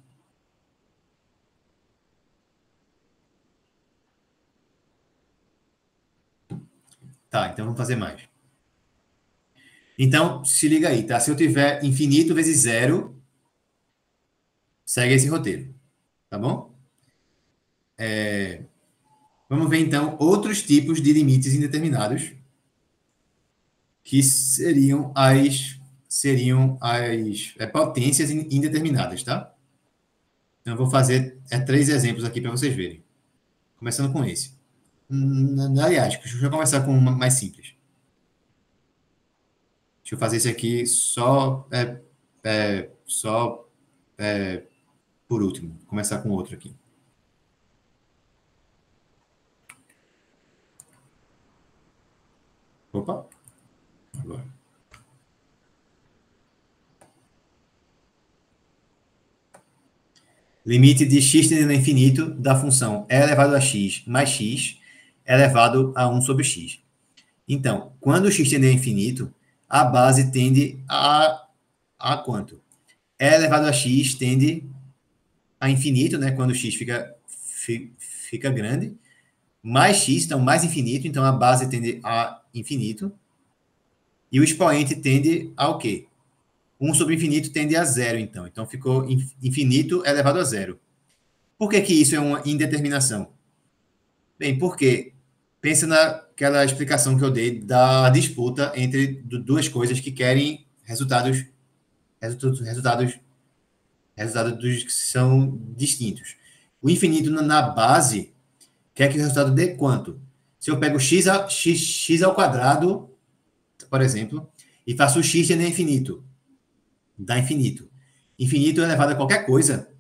Tá, então vamos fazer mais. Então, se liga aí, tá? Se eu tiver infinito vezes zero, segue esse roteiro, tá bom? Vamos ver, então, outros tipos de limites indeterminados, que seriam as potências indeterminadas, tá? Então, eu vou fazer 3 exemplos aqui para vocês verem. Começando com esse. Aliás, deixa eu começar com uma mais simples. Deixa eu fazer esse aqui só por último. Vou começar com outro aqui. Opa. Agora. Limite de x tendendo a infinito da função e elevado a x mais x elevado a 1 sobre x. Então, quando o x tende a infinito, a base tende a quanto? E elevado a x tende a infinito, né? Quando o x fica grande. Mais x, então mais infinito. Então, a base tende a infinito. E o expoente tende ao quê? 1 sobre infinito tende a zero, então. Então, ficou infinito elevado a zero. Por que isso é uma indeterminação? Bem, porque pensa naquela explicação que eu dei da disputa entre duas coisas que querem resultados que são distintos. O infinito na base quer que o resultado dê quanto? Se eu pego x ao quadrado, por exemplo, e faço o x tender a infinito, dá infinito. Infinito elevado a qualquer coisa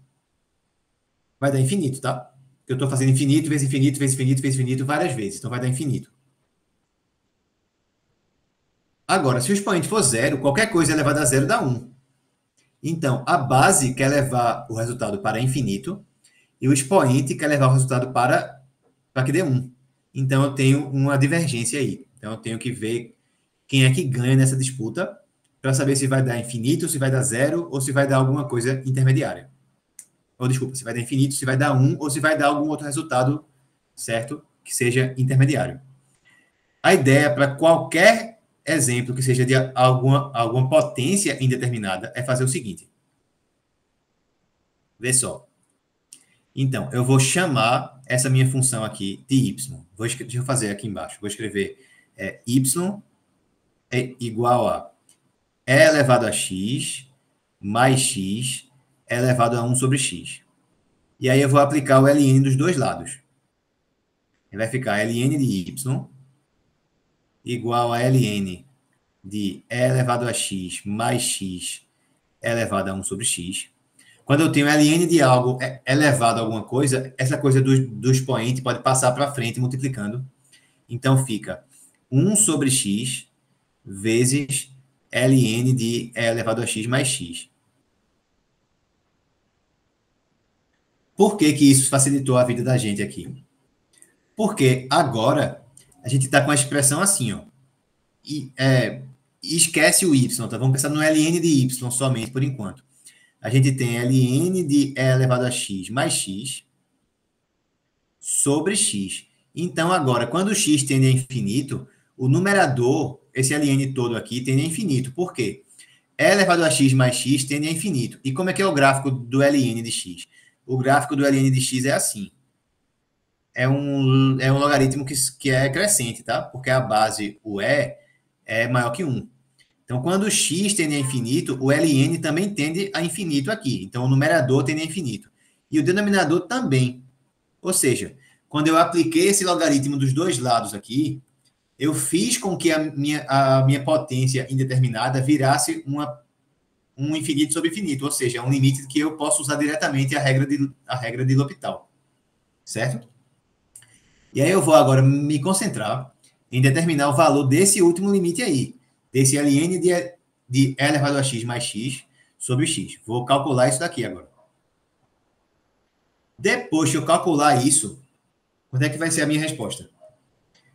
vai dar infinito, tá? Eu estou fazendo infinito, vezes infinito, vezes infinito, vezes infinito várias vezes. Então vai dar infinito. Agora, se o expoente for zero, qualquer coisa elevada a zero dá 1. Então, a base quer levar o resultado para infinito e o expoente quer levar o resultado para que dê 1. Então, eu tenho uma divergência aí. Então, eu tenho que ver quem é que ganha nessa disputa para saber se vai dar infinito, se vai dar zero ou se vai dar alguma coisa intermediária. Ou, desculpa, se vai dar infinito, se vai dar 1 ou se vai dar algum outro resultado, certo? Que seja intermediário. A ideia para qualquer exemplo que seja de alguma potência indeterminada é fazer o seguinte. Vê só. Então, eu vou chamar essa minha função aqui de y. Deixa eu fazer aqui embaixo. Vou escrever y é igual a e elevado a x mais x elevado a 1 sobre x. E aí eu vou aplicar o ln dos dois lados. Vai ficar ln de y igual a ln de e elevado a x mais x elevado a 1 sobre x. Quando eu tenho ln de algo elevado a alguma coisa, essa coisa do expoente pode passar para frente multiplicando. Então fica 1 sobre x vezes ln de e elevado a x mais x. Por que que isso facilitou a vida da gente aqui? Porque agora a gente está com a expressão assim, ó. E esquece o y, tá? Vamos pensar no ln de y somente por enquanto. A gente tem ln de e elevado a x mais x sobre x. Então, agora, quando o x tende a infinito, o numerador, esse ln todo aqui, tende a infinito. Por quê? E elevado a x mais x tende a infinito. E como é que é o gráfico do ln de x? O gráfico do ln de x é assim. É um logaritmo que é crescente, tá? Porque a base, o e, é maior que 1. Então, quando o x tende a infinito, o ln também tende a infinito aqui. Então, o numerador tende a infinito. E o denominador também. Ou seja, quando eu apliquei esse logaritmo dos dois lados aqui, eu fiz com que a minha potência indeterminada virasse um infinito sobre infinito. Ou seja, um limite que eu posso usar diretamente a regra de L'Hopital. Certo? E aí eu vou agora me concentrar em determinar o valor desse último limite aí, desse ln de e elevado a x mais x sobre x. Vou calcular isso daqui agora. Depois que eu calcular isso, quanto é que vai ser a minha resposta?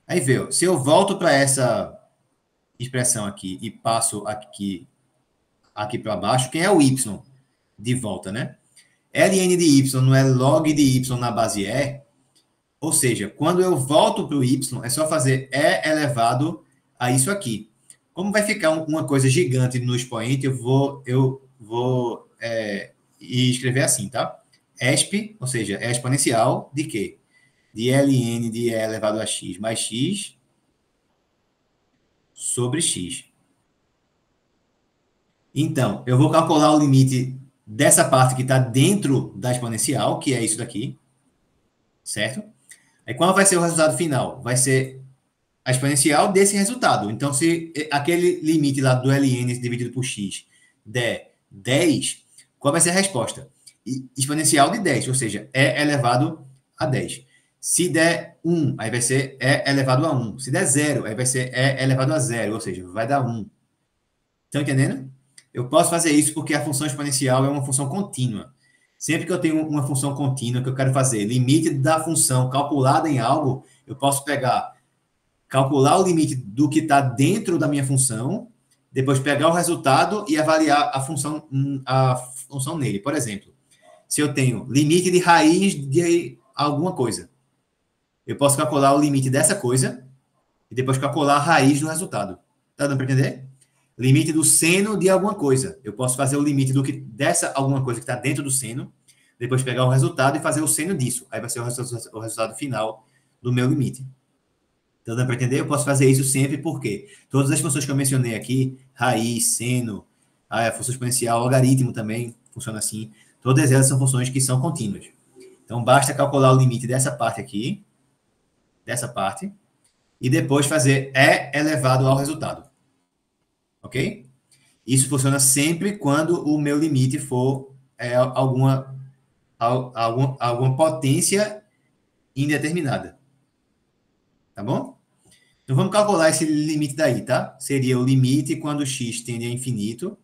Aí vê, se eu volto para essa expressão aqui e passo aqui para baixo, quem é o y de volta, né? ln de y não é log de y na base e, ou seja, quando eu volto para o y, é só fazer e elevado a isso aqui. Como vai ficar uma coisa gigante no expoente, eu vou escrever assim, tá? Exp, ou seja, é exponencial de quê? De ln de e elevado a x mais x sobre x. Então, eu vou calcular o limite dessa parte que está dentro da exponencial, que é isso daqui, certo? Aí qual vai ser o resultado final? Vai ser a exponencial desse resultado. Então, se aquele limite lá do ln dividido por x der 10, qual vai ser a resposta? Exponencial de 10, ou seja, e elevado a 10. Se der 1, aí vai ser e elevado a 1. Se der 0, aí vai ser e elevado a 0, ou seja, vai dar 1. Estão entendendo? Eu posso fazer isso porque a função exponencial é uma função contínua. Sempre que eu tenho uma função contínua que eu quero fazer limite da função calculada em algo, eu posso calcular o limite do que está dentro da minha função, depois pegar o resultado e avaliar a função nele. Por exemplo, se eu tenho limite de raiz de alguma coisa, eu posso calcular o limite dessa coisa e depois calcular a raiz do resultado. Tá dando para entender? Limite do seno de alguma coisa. Eu posso fazer o limite dessa alguma coisa que está dentro do seno, depois pegar o resultado e fazer o seno disso. Aí vai ser o resultado final do meu limite. Então, dá para entender? Eu posso fazer isso sempre porque todas as funções que eu mencionei aqui, raiz, seno, a função exponencial, logaritmo também funciona assim. Todas elas são funções que são contínuas. Então, basta calcular o limite dessa parte aqui, e depois fazer e elevado ao resultado. Ok? Isso funciona sempre quando o meu limite for alguma potência indeterminada. Tá bom? Então, vamos calcular esse limite daí, tá? Seria o limite quando x tende a infinito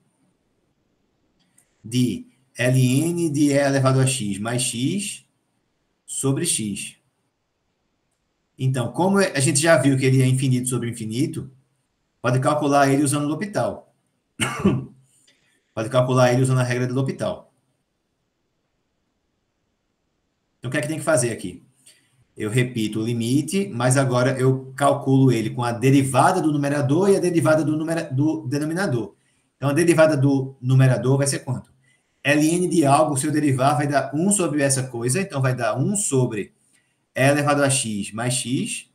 de ln de e elevado a x mais x sobre x. Então, como a gente já viu que ele é infinito sobre infinito, pode calcular ele usando o L'Hopital. Pode calcular ele usando a regra do L'Hopital. Então, o que é que tem que fazer aqui? Eu repito o limite, mas agora eu calculo ele com a derivada do numerador e a derivada do denominador. Então, a derivada do numerador vai ser quanto? Ln de algo, se eu derivar, vai dar 1 sobre essa coisa, então vai dar 1 sobre e elevado a x mais x,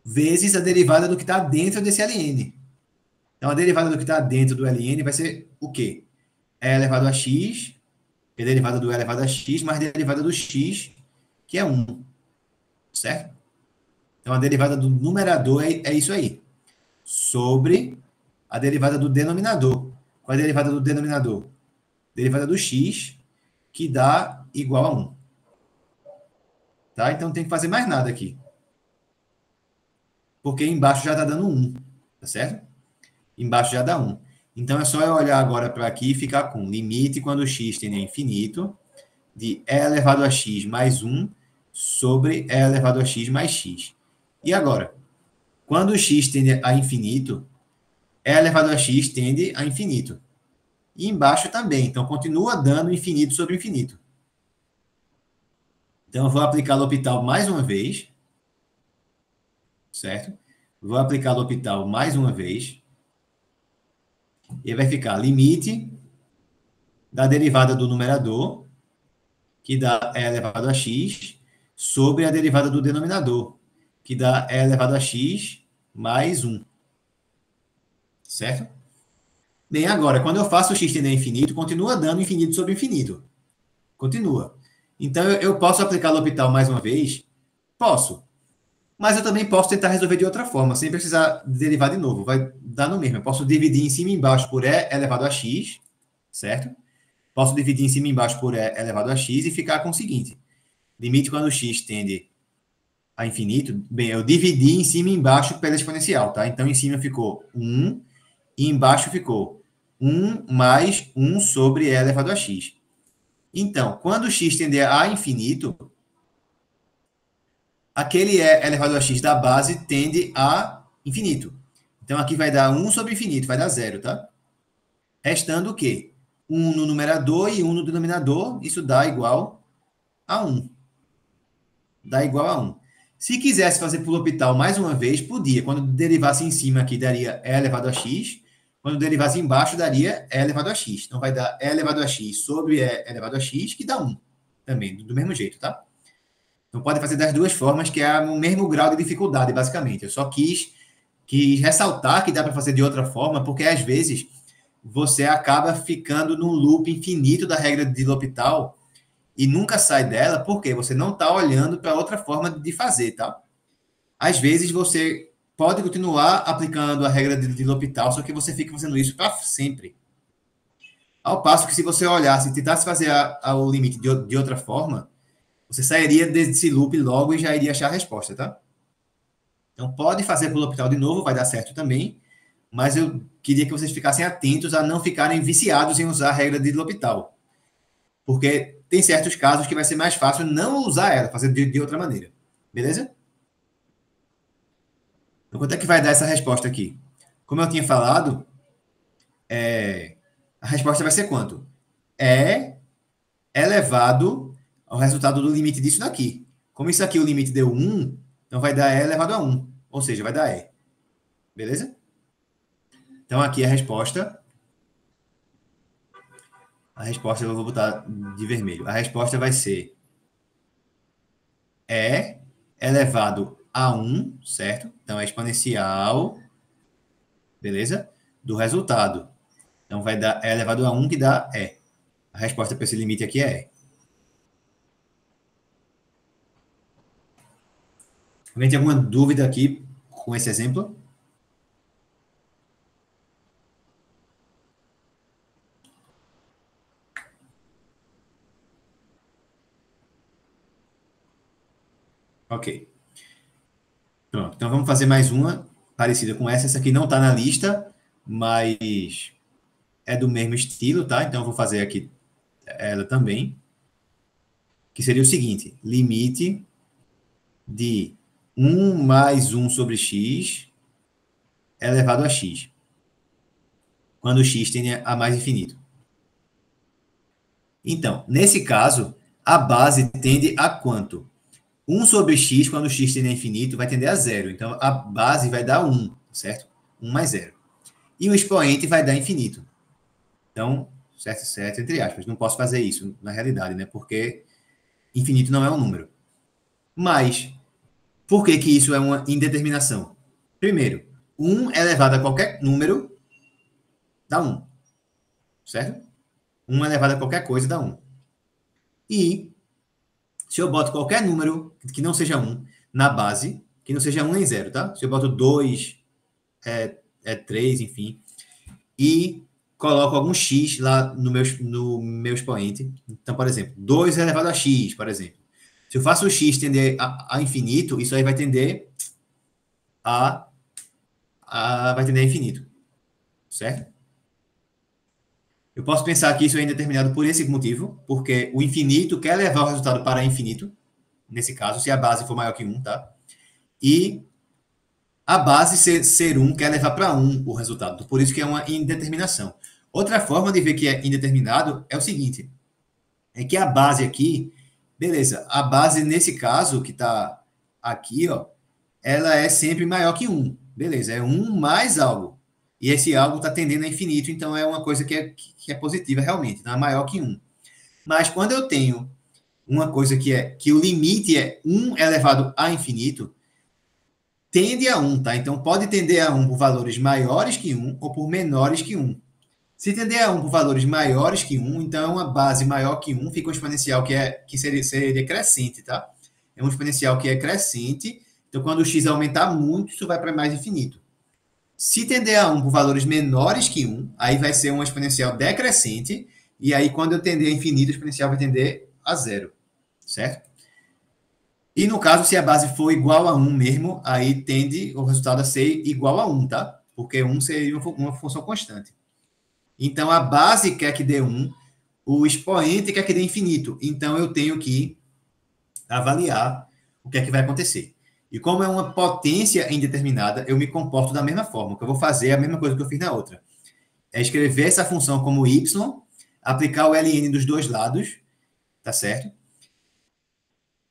vezes a derivada do que está dentro desse Ln. Então, a derivada do que está dentro do Ln vai ser o quê? E elevado a x, que é a derivada do e elevado a x, mais a derivada do x, que é 1, certo? Então, a derivada do numerador é isso aí, sobre a derivada do denominador. Qual é a derivada do denominador? Derivada do x, que dá igual a 1. Tá? Então, não tem que fazer mais nada aqui. Porque embaixo já está dando 1, tá certo? Embaixo já dá 1. Então, é só eu olhar agora para aqui e ficar com limite quando o x tende a infinito de e elevado a x mais 1 sobre e elevado a x mais x. E agora? Quando o x tende a infinito, e elevado a x tende a infinito. E embaixo também. Então, continua dando infinito sobre infinito. Então, eu vou aplicar L'Hopital mais uma vez. Certo? Vou aplicar L'Hopital mais uma vez. E vai ficar limite da derivada do numerador, que dá e elevado a x, sobre a derivada do denominador, que dá e elevado a x mais 1. Certo? Bem, agora, quando eu faço o x tender a infinito, continua dando infinito sobre infinito. Continua. Então, eu posso aplicar L'Hopital mais uma vez? Posso. Mas eu também posso tentar resolver de outra forma, sem precisar derivar de novo. Vai dar no mesmo. Eu posso dividir em cima e embaixo por e elevado a x, certo? Posso dividir em cima e embaixo por e elevado a x e ficar com o seguinte. Limite quando x tende a infinito. Bem, eu dividi em cima e embaixo pela exponencial, tá? Então, em cima ficou 1 e embaixo ficou 1 mais 1 sobre e elevado a x. Então, quando x tender a infinito, aquele e elevado a x da base tende a infinito. Então, aqui vai dar 1 sobre infinito, vai dar 0, tá? Restando o quê? 1 no numerador e 1 no denominador, isso dá igual a 1. Dá igual a 1. Se quisesse fazer por L'Hopital mais uma vez, podia. Quando derivasse em cima aqui, daria e elevado a x. Quando derivasse embaixo, daria e elevado a x. Então, vai dar e elevado a x sobre e elevado a x, que dá 1. Também, do mesmo jeito, tá? Então, pode fazer das duas formas, que é o mesmo grau de dificuldade, basicamente. Eu só quis ressaltar que dá para fazer de outra forma, porque às vezes você acaba ficando num loop infinito da regra de L'Hopital e nunca sai dela, porque você não está olhando para outra forma de fazer, tá? Às vezes você pode continuar aplicando a regra de L'Hopital, só que você fica fazendo isso para sempre. Ao passo que se você olhasse e tentasse fazer o limite de outra forma, você sairia desse loop logo e já iria achar a resposta, tá? Então, pode fazer por L'Hopital de novo, vai dar certo também, mas eu queria que vocês ficassem atentos a não ficarem viciados em usar a regra de L'Hopital, porque tem certos casos que vai ser mais fácil não usar ela, fazer de outra maneira. Beleza? Então, quanto é que vai dar essa resposta aqui? Como eu tinha falado, a resposta vai ser quanto? É elevado ao resultado do limite disso daqui. Como isso aqui o limite deu 1, então vai dar E elevado a 1. Ou seja, vai dar E. Beleza? Então aqui a resposta. A resposta eu vou botar de vermelho. A resposta vai ser E elevado a 1, certo? Então é exponencial. Beleza? Do resultado. Então vai dar E elevado a 1, que dá E. A resposta para esse limite aqui é E. Alguém tem alguma dúvida aqui com esse exemplo? Ok. Pronto. Então vamos fazer mais uma parecida com essa. Essa aqui não está na lista, mas é do mesmo estilo, tá? Então eu vou fazer aqui ela também. Que seria o seguinte: limite de 1 mais 1 sobre x elevado a x, quando x tende a mais infinito. Então, nesse caso, a base tende a quanto? 1 sobre x, quando x tende a infinito, vai tender a zero. Então, a base vai dar 1, certo? 1 mais 0. E o expoente vai dar infinito. Então, certo, entre aspas. Não posso fazer isso na realidade, né? Porque infinito não é um número. Mas, por que que isso é uma indeterminação? Primeiro, 1 elevado a qualquer número dá 1, certo? 1 elevado a qualquer coisa dá 1. E, se eu boto qualquer número que não seja 1 na base, que não seja 1 nem 0, tá? Se eu boto 2, 3, enfim, e coloco algum x lá no meu expoente. Então, por exemplo, 2 elevado a x, por exemplo. Se eu faço o x tender a infinito, isso aí vai tender vai tender a infinito, certo? Eu posso pensar que isso é indeterminado por esse motivo, porque o infinito quer levar o resultado para infinito, nesse caso, se a base for maior que 1, tá? E a base ser 1 quer levar para 1 o resultado. Por isso que é uma indeterminação. Outra forma de ver que é indeterminado é o seguinte, é que a base aqui, beleza, a base nesse caso, que está aqui, ó, ela é sempre maior que 1. Beleza, é 1 mais algo. E esse algo está tendendo a infinito, então é uma coisa que é positiva realmente, não é maior que 1. Mas quando eu tenho uma coisa que o limite é 1 elevado a infinito, tende a 1, tá? Então pode tender a 1 por valores maiores que 1 ou por menores que 1. Se tender a 1 por valores maiores que 1, então é uma base maior que 1, fica um exponencial que seria crescente, tá? É um exponencial que é crescente, então quando o x aumentar muito, isso vai para mais infinito. Se tender a 1 por valores menores que 1, aí vai ser um exponencial decrescente, e aí quando eu tender a infinito, o exponencial vai tender a zero, certo? E no caso, se a base for igual a 1 mesmo, aí tende o resultado a ser igual a 1, tá? Porque 1 seria uma função constante. Então, a base quer que dê 1, o expoente quer que dê infinito. Então, eu tenho que avaliar o que é que vai acontecer. E como é uma potência indeterminada, eu me comporto da mesma forma. O que eu vou fazer é a mesma coisa que eu fiz na outra. É escrever essa função como y, aplicar o ln dos dois lados, tá certo?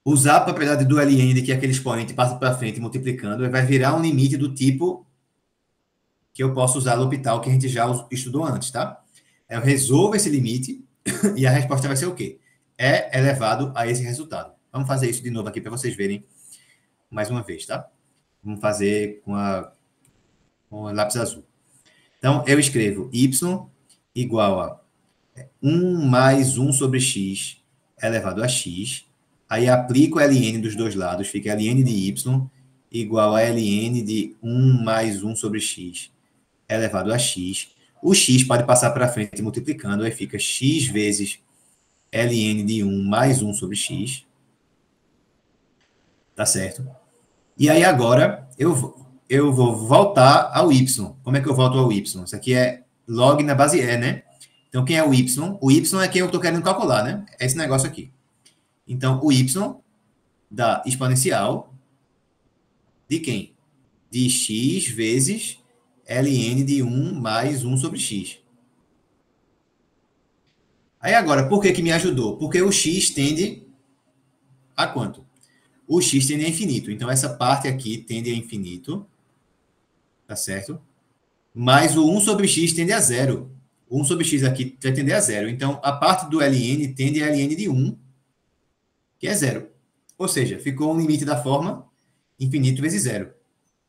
Usar a propriedade do ln de que aquele expoente passa para frente multiplicando, e vai virar um limite do tipo que eu posso usar L'Hopital, que a gente já estudou antes, tá? Eu resolvo esse limite e a resposta vai ser o quê? É elevado a esse resultado. Vamos fazer isso de novo aqui para vocês verem mais uma vez, tá? Vamos fazer com o lápis azul. Então, eu escrevo y igual a 1 mais 1 sobre x elevado a x. Aí aplico ln dos dois lados, fica ln de y igual a ln de 1 mais 1 sobre x elevado a x. O x pode passar para frente multiplicando, aí fica x vezes ln de 1 mais 1 sobre x. Tá certo? E aí agora eu vou voltar ao y. Como é que eu volto ao y? Isso aqui é log na base E, né? Então, quem é o y? O y é quem eu estou querendo calcular, né? É esse negócio aqui. Então, o y dá exponencial de quem? De x vezes ln de 1 mais 1 sobre x. Aí agora, por que que me ajudou? Porque o x tende a quanto? O x tende a infinito. Então, essa parte aqui tende a infinito. Tá certo? Mas o 1 sobre x tende a zero. O 1 sobre x aqui vai tender a zero. Então, a parte do ln tende a ln de 1, que é zero. Ou seja, ficou um limite da forma infinito vezes zero.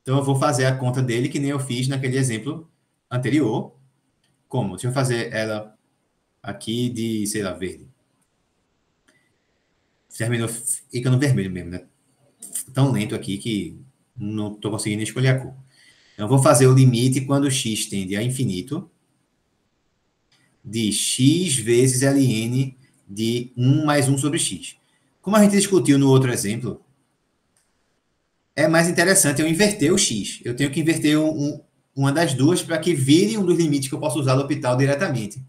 Então, eu vou fazer a conta dele, que nem eu fiz naquele exemplo anterior. Como? Deixa eu fazer ela aqui de, sei lá, verde. Terminou ficando vermelho mesmo, né? Tão lento aqui que não estou conseguindo escolher a cor. Então, eu vou fazer o limite quando x tende a infinito de x vezes ln de 1 mais 1 sobre x. Como a gente discutiu no outro exemplo, é mais interessante eu inverter o x. Eu tenho que inverter uma das duas para que vire um dos limites que eu posso usar no L'Hopital diretamente.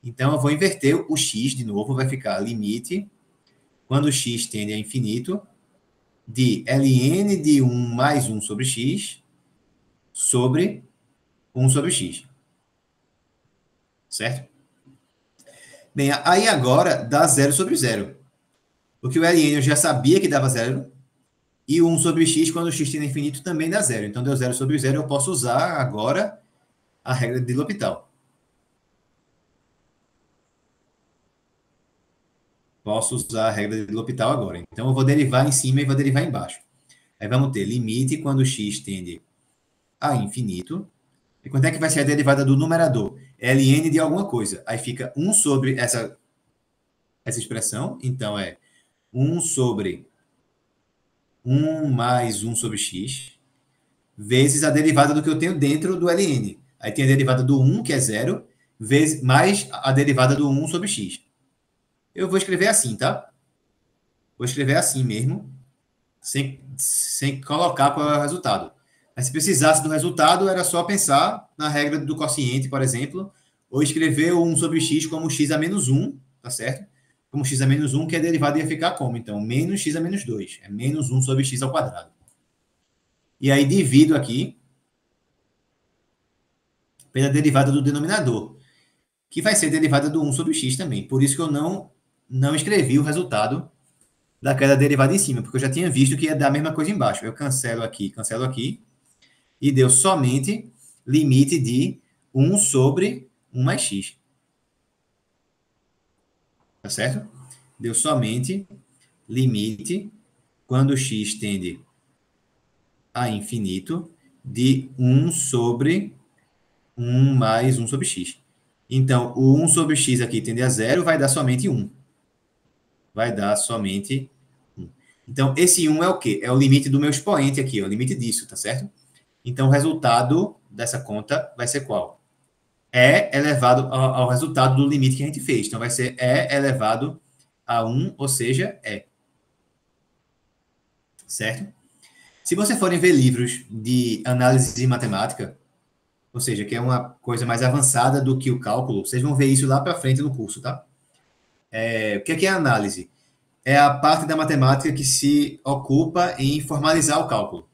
Então, eu vou inverter o x de novo, vai ficar limite, quando x tende a infinito, de ln de 1 mais 1 sobre x, sobre 1 sobre x. Certo? Bem, aí agora dá 0 sobre 0. Porque o ln eu já sabia que dava 0. E o 1 sobre x, quando x tende a infinito, também dá 0. Então, deu 0 sobre 0, eu posso usar agora a regra de L'Hopital. Posso usar a regra de L'Hopital agora. Então, eu vou derivar em cima e vou derivar embaixo. Aí vamos ter limite quando x tende a infinito. E quanto é que vai ser a derivada do numerador? Ln de alguma coisa. Aí fica 1 sobre essa expressão. Então, é 1 sobre 1 mais 1 sobre x, vezes a derivada do que eu tenho dentro do ln. Aí tem a derivada do 1, que é 0, vezes, mais a derivada do 1 sobre x. Eu vou escrever assim, tá? Vou escrever assim mesmo, sem colocar qual é o resultado. Mas se precisasse do resultado, era só pensar na regra do quociente, por exemplo, ou escrever o 1 sobre x como x a menos 1, tá certo? Como x a menos 1, que a derivada ia ficar como? Então, menos x a menos 2. É menos 1 sobre x ao quadrado. E aí divido aqui pela derivada do denominador, que vai ser derivada do 1 sobre x também. Por isso que eu não escrevi o resultado daquela derivada em cima, porque eu já tinha visto que ia dar a mesma coisa embaixo. Eu cancelo aqui, e deu somente limite de 1 sobre 1 mais x. Tá certo? Deu somente limite, quando x tende a infinito, de 1 sobre 1 mais 1 sobre x. Então, o 1 sobre x aqui tende a 0, vai dar somente 1. Vai dar somente 1. Então, esse 1 é o quê? É o limite do meu expoente aqui, é o limite disso, tá certo? Então, o resultado dessa conta vai ser qual? E elevado ao resultado do limite que a gente fez. Então, vai ser E elevado a 1, ou seja, E. Certo? Se você forem ver livros de análise de matemática, ou seja, que é uma coisa mais avançada do que o cálculo, vocês vão ver isso lá para frente no curso, tá? O que é a análise? É a parte da matemática que se ocupa em formalizar o cálculo.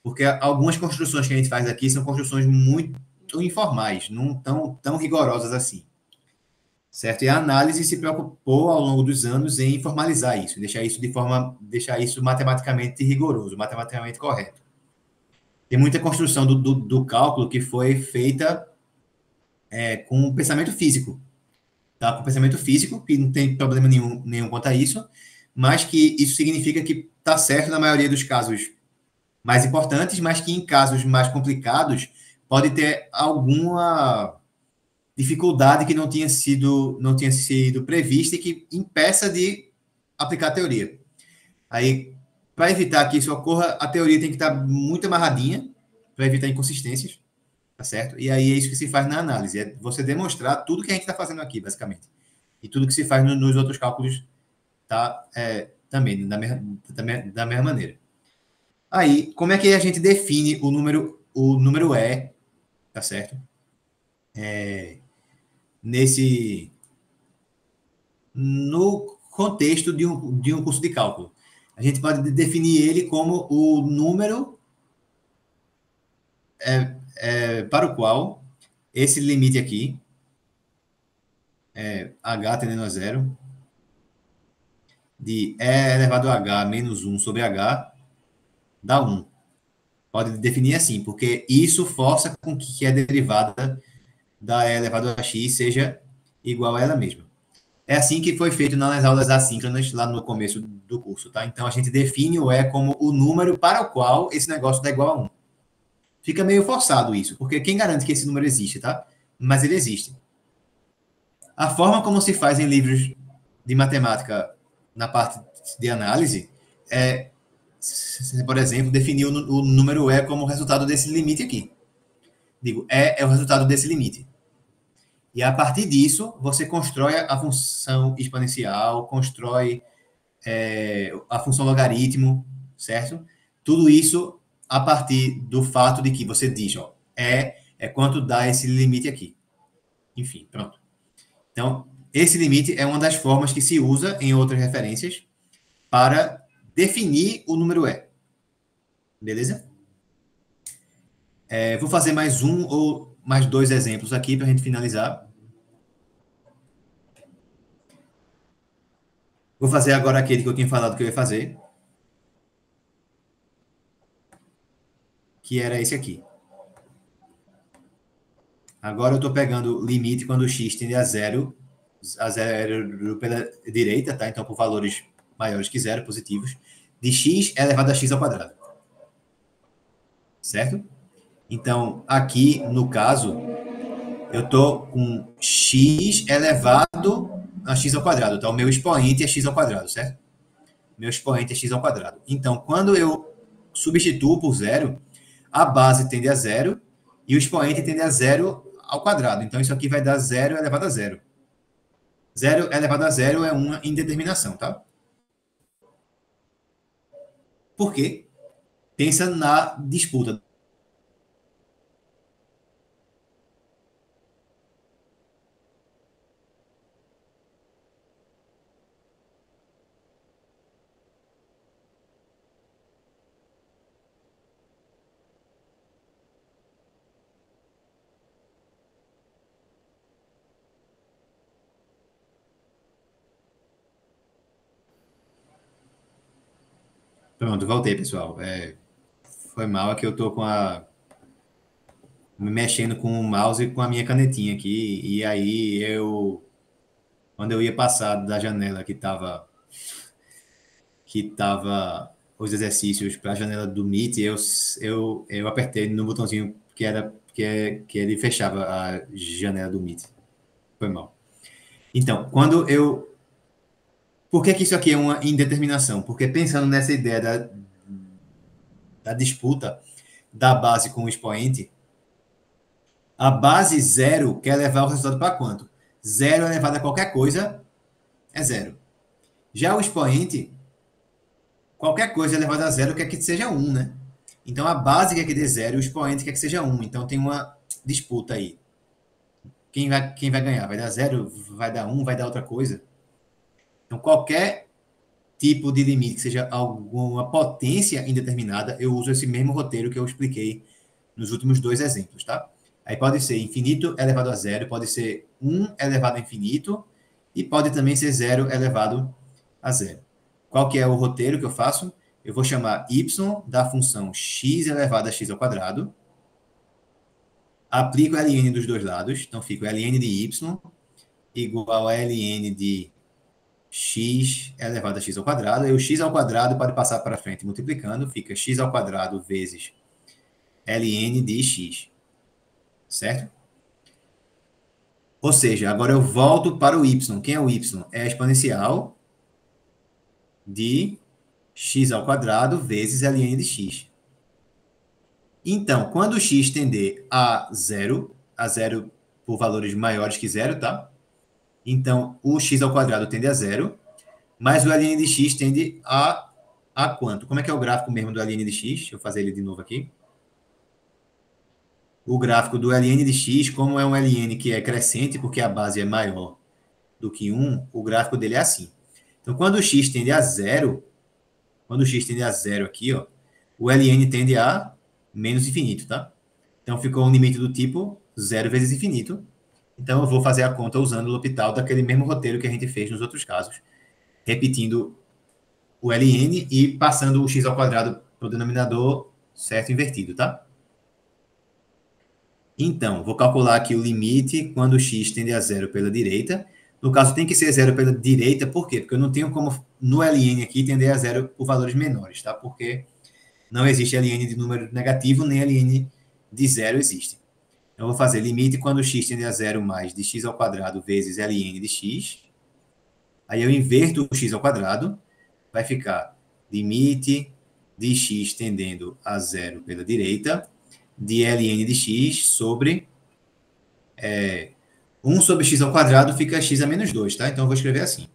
Porque algumas construções que a gente faz aqui são construções muito informais, não tão rigorosas assim. Certo? E a análise se preocupou ao longo dos anos em formalizar isso, deixar isso matematicamente rigoroso, matematicamente correto. Tem muita construção do cálculo que foi feita com pensamento físico, tá? Com pensamento físico, que não tem problema nenhum quanto a isso, mas que isso significa que está certo na maioria dos casos mais importantes, mas que em casos mais complicados pode ter alguma dificuldade que não tinha sido prevista e que impeça de aplicar a teoria. Aí, para evitar que isso ocorra, a teoria tem que estar muito amarradinha para evitar inconsistências, tá certo? E aí é isso que se faz na análise, é você demonstrar tudo que a gente está fazendo aqui, basicamente. E tudo que se faz nos outros cálculos tá também da mesma maneira. Aí, como é que a gente define o número E, tá certo? No contexto de um curso de cálculo. A gente pode definir ele como o número para o qual esse limite aqui, h tendendo a zero, de E elevado a h menos 1 sobre h, dá 1. Pode definir assim, porque isso força com que a derivada da E elevado a x seja igual a ela mesma. É assim que foi feito nas aulas assíncronas, lá no começo do curso, tá? Então, a gente define o E como o número para o qual esse negócio dá igual a 1. Fica meio forçado isso, porque quem garante que esse número existe, tá? Mas ele existe. A forma como se faz em livros de matemática na parte de análise é, por exemplo, definir o número E como o resultado desse limite aqui. Digo, E é o resultado desse limite. E a partir disso, você constrói a função exponencial, constrói a função logaritmo, certo? Tudo isso a partir do fato de que você diz, ó, é quanto dá esse limite aqui. Enfim, pronto. Então, esse limite é uma das formas que se usa em outras referências para definir o número E. Beleza? Vou fazer mais um ou mais dois exemplos aqui para a gente finalizar. Vou fazer agora aquele que eu tinha falado que eu ia fazer, que era esse aqui. Agora eu estou pegando limite quando o x tende a zero pela direita, tá? Então, por valores maiores que zero, positivos, de x elevado a x ao quadrado. Certo? Então, aqui, no caso, eu estou com x elevado a x ao quadrado, tá? O meu expoente é x ao quadrado, certo? Meu expoente é x ao quadrado. Então, quando eu substituo por zero, a base tende a zero e o expoente tende a zero ao quadrado. Então, isso aqui vai dar zero elevado a zero. Zero elevado a zero é uma indeterminação, tá? Por quê? Pensa na disputa. Pronto, voltei, pessoal. Foi mal, é que eu tô me mexendo com o mouse e com a minha canetinha aqui, e aí quando eu ia passar da janela que tava os exercícios para a janela do Meet, eu apertei no botãozinho que ele fechava a janela do Meet. Foi mal. Então, por que que isso aqui é uma indeterminação? Porque pensando nessa ideia da disputa da base com o expoente, a base zero quer levar o resultado para quanto? Zero elevado a qualquer coisa é zero. Já o expoente, qualquer coisa elevada a zero quer que seja um, né? Então a base quer que dê zero e o expoente quer que seja um. Então tem uma disputa aí. Quem vai ganhar? Vai dar zero? Vai dar um? Vai dar outra coisa? Então qualquer tipo de limite que seja alguma potência indeterminada, eu uso esse mesmo roteiro que eu expliquei nos últimos dois exemplos, tá? Aí pode ser infinito elevado a zero, pode ser 1 elevado a infinito e pode também ser 0 elevado a zero. Qual que é o roteiro que eu faço? Eu vou chamar y da função x elevado a x ao quadrado, aplico ln dos dois lados, então fica ln de y igual a ln de x elevado a x ao quadrado, e o x ao quadrado pode passar para frente multiplicando, fica x ao quadrado vezes ln de x, certo? Ou seja, agora eu volto para o y. Quem é o y? É a exponencial de x ao quadrado vezes ln de x. Então, quando o x tender a zero por valores maiores que zero, tá? Então, o x ao quadrado tende a zero, mas o ln de x tende a quanto? Como é que é o gráfico mesmo do ln de x? Deixa eu fazer ele de novo aqui. O gráfico do ln de x, como é um ln que é crescente, porque a base é maior do que 1, o gráfico dele é assim. Então, quando o x tende a zero, aqui, ó, o ln tende a menos infinito, tá? Então, ficou um limite do tipo zero vezes infinito. Então, eu vou fazer a conta usando o L'Hopital daquele mesmo roteiro que a gente fez nos outros casos, repetindo o ln e passando o x ao quadrado para o denominador certo invertido, tá? Então, vou calcular aqui o limite quando o x tende a zero pela direita. No caso, tem que ser zero pela direita, por quê? Porque eu não tenho como, no ln aqui, tender a zero por valores menores, tá? Porque não existe ln de número negativo, nem ln de zero existe. Então, eu vou fazer limite quando o x tende a zero mais de x ao quadrado vezes ln de x. Aí eu inverto o x ao quadrado, vai ficar limite de x tendendo a zero pela direita, de ln de x sobre 1 sobre x ao quadrado fica x a menos 2, tá? Então eu vou escrever assim.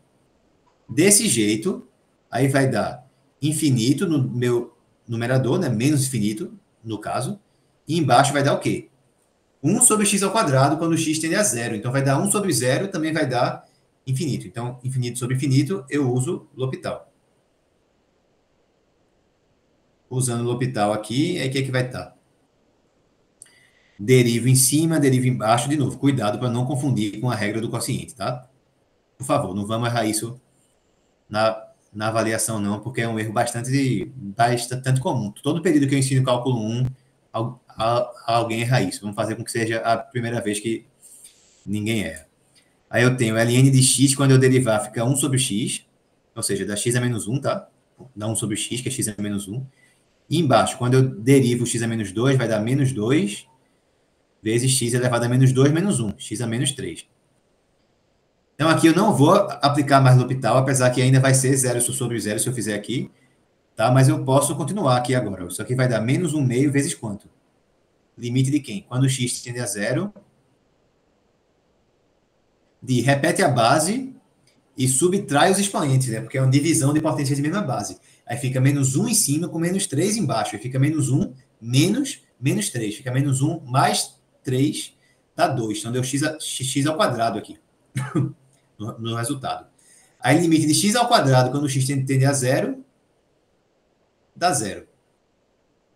Desse jeito, aí vai dar infinito no meu numerador, né? Menos infinito, no caso. E embaixo vai dar o quê? 1 sobre x ao quadrado quando x tende a zero. Então vai dar 1 sobre zero, também vai dar infinito. Então, infinito sobre infinito, eu uso L'Hopital. Usando o L'Hopital aqui, aí o que é que vai estar? Derivo em cima, derivo embaixo, de novo. Cuidado para não confundir com a regra do quociente, tá? Por favor, não vamos errar isso na avaliação, não, porque é um erro bastante comum. Todo período que eu ensino cálculo 1, alguém erra isso. Vamos fazer com que seja a primeira vez que ninguém erra. Aí eu tenho ln de x, quando eu derivar, fica 1 sobre x, ou seja, dá x a menos 1, tá? Dá 1 sobre x, que é x a menos 1. E embaixo, quando eu derivo x a menos 2, vai dar menos 2 vezes x elevado a menos 2 menos 1, x a menos 3. Então, aqui eu não vou aplicar mais L'Hopital, apesar que ainda vai ser 0 sobre 0 se eu fizer aqui, tá? Mas eu posso continuar aqui agora. Isso aqui vai dar menos 1 meio vezes quanto? Limite de quem? Quando x tende a 0, repete a base e subtrai os expoentes, né? Porque é uma divisão de potências de mesma base. Aí fica menos 1 em cima com menos 3 embaixo. Aí fica menos 1 menos 3. Fica menos 1 mais 3 dá 2. Então deu x ao quadrado aqui no resultado. Aí limite de x ao quadrado quando x tende a 0 dá 0.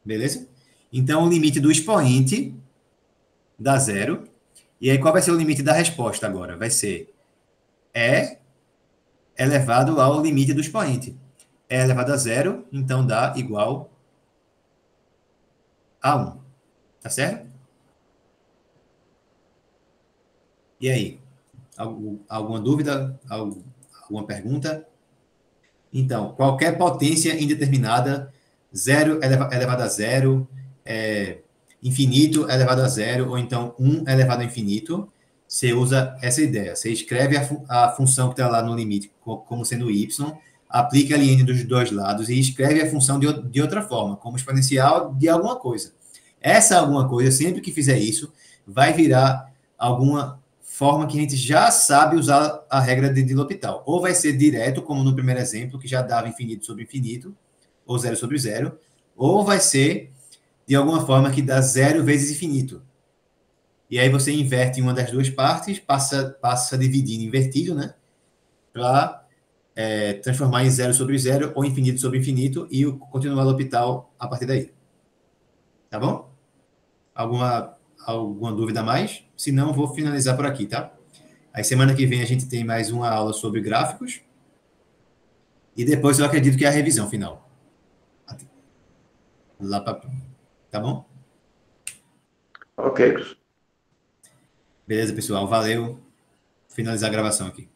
Beleza? Então o limite do expoente dá 0. E aí qual vai ser o limite da resposta agora? Vai ser E elevado ao limite do expoente. E elevado a 0, então dá igual a 1. Tá certo? E aí? Alguma dúvida? Alguma pergunta? Então, qualquer potência indeterminada, 0 elevado a 0, infinito elevado a 0, ou então 1 elevado a infinito, você usa essa ideia. Você escreve a função que está lá no limite como sendo y, aplica a ln dos dois lados e escreve a função de outra forma, como exponencial de alguma coisa. Essa alguma coisa, sempre que fizer isso, vai virar alguma forma que a gente já sabe usar a regra de L'Hopital. Ou vai ser direto, como no primeiro exemplo, que já dava infinito sobre infinito, ou 0 sobre 0, ou vai ser de alguma forma que dá 0 vezes infinito. E aí você inverte em uma das duas partes, passa dividindo invertido, né? Para transformar em 0 sobre 0 ou infinito sobre infinito e continuar L'Hopital a partir daí. Tá bom? Alguma dúvida a mais? Se não, vou finalizar por aqui, tá? Aí semana que vem a gente tem mais uma aula sobre gráficos. E depois eu acredito que é a revisão final. Lá pra... Tá bom? Ok. Beleza, pessoal. Valeu. Finalizar a gravação aqui.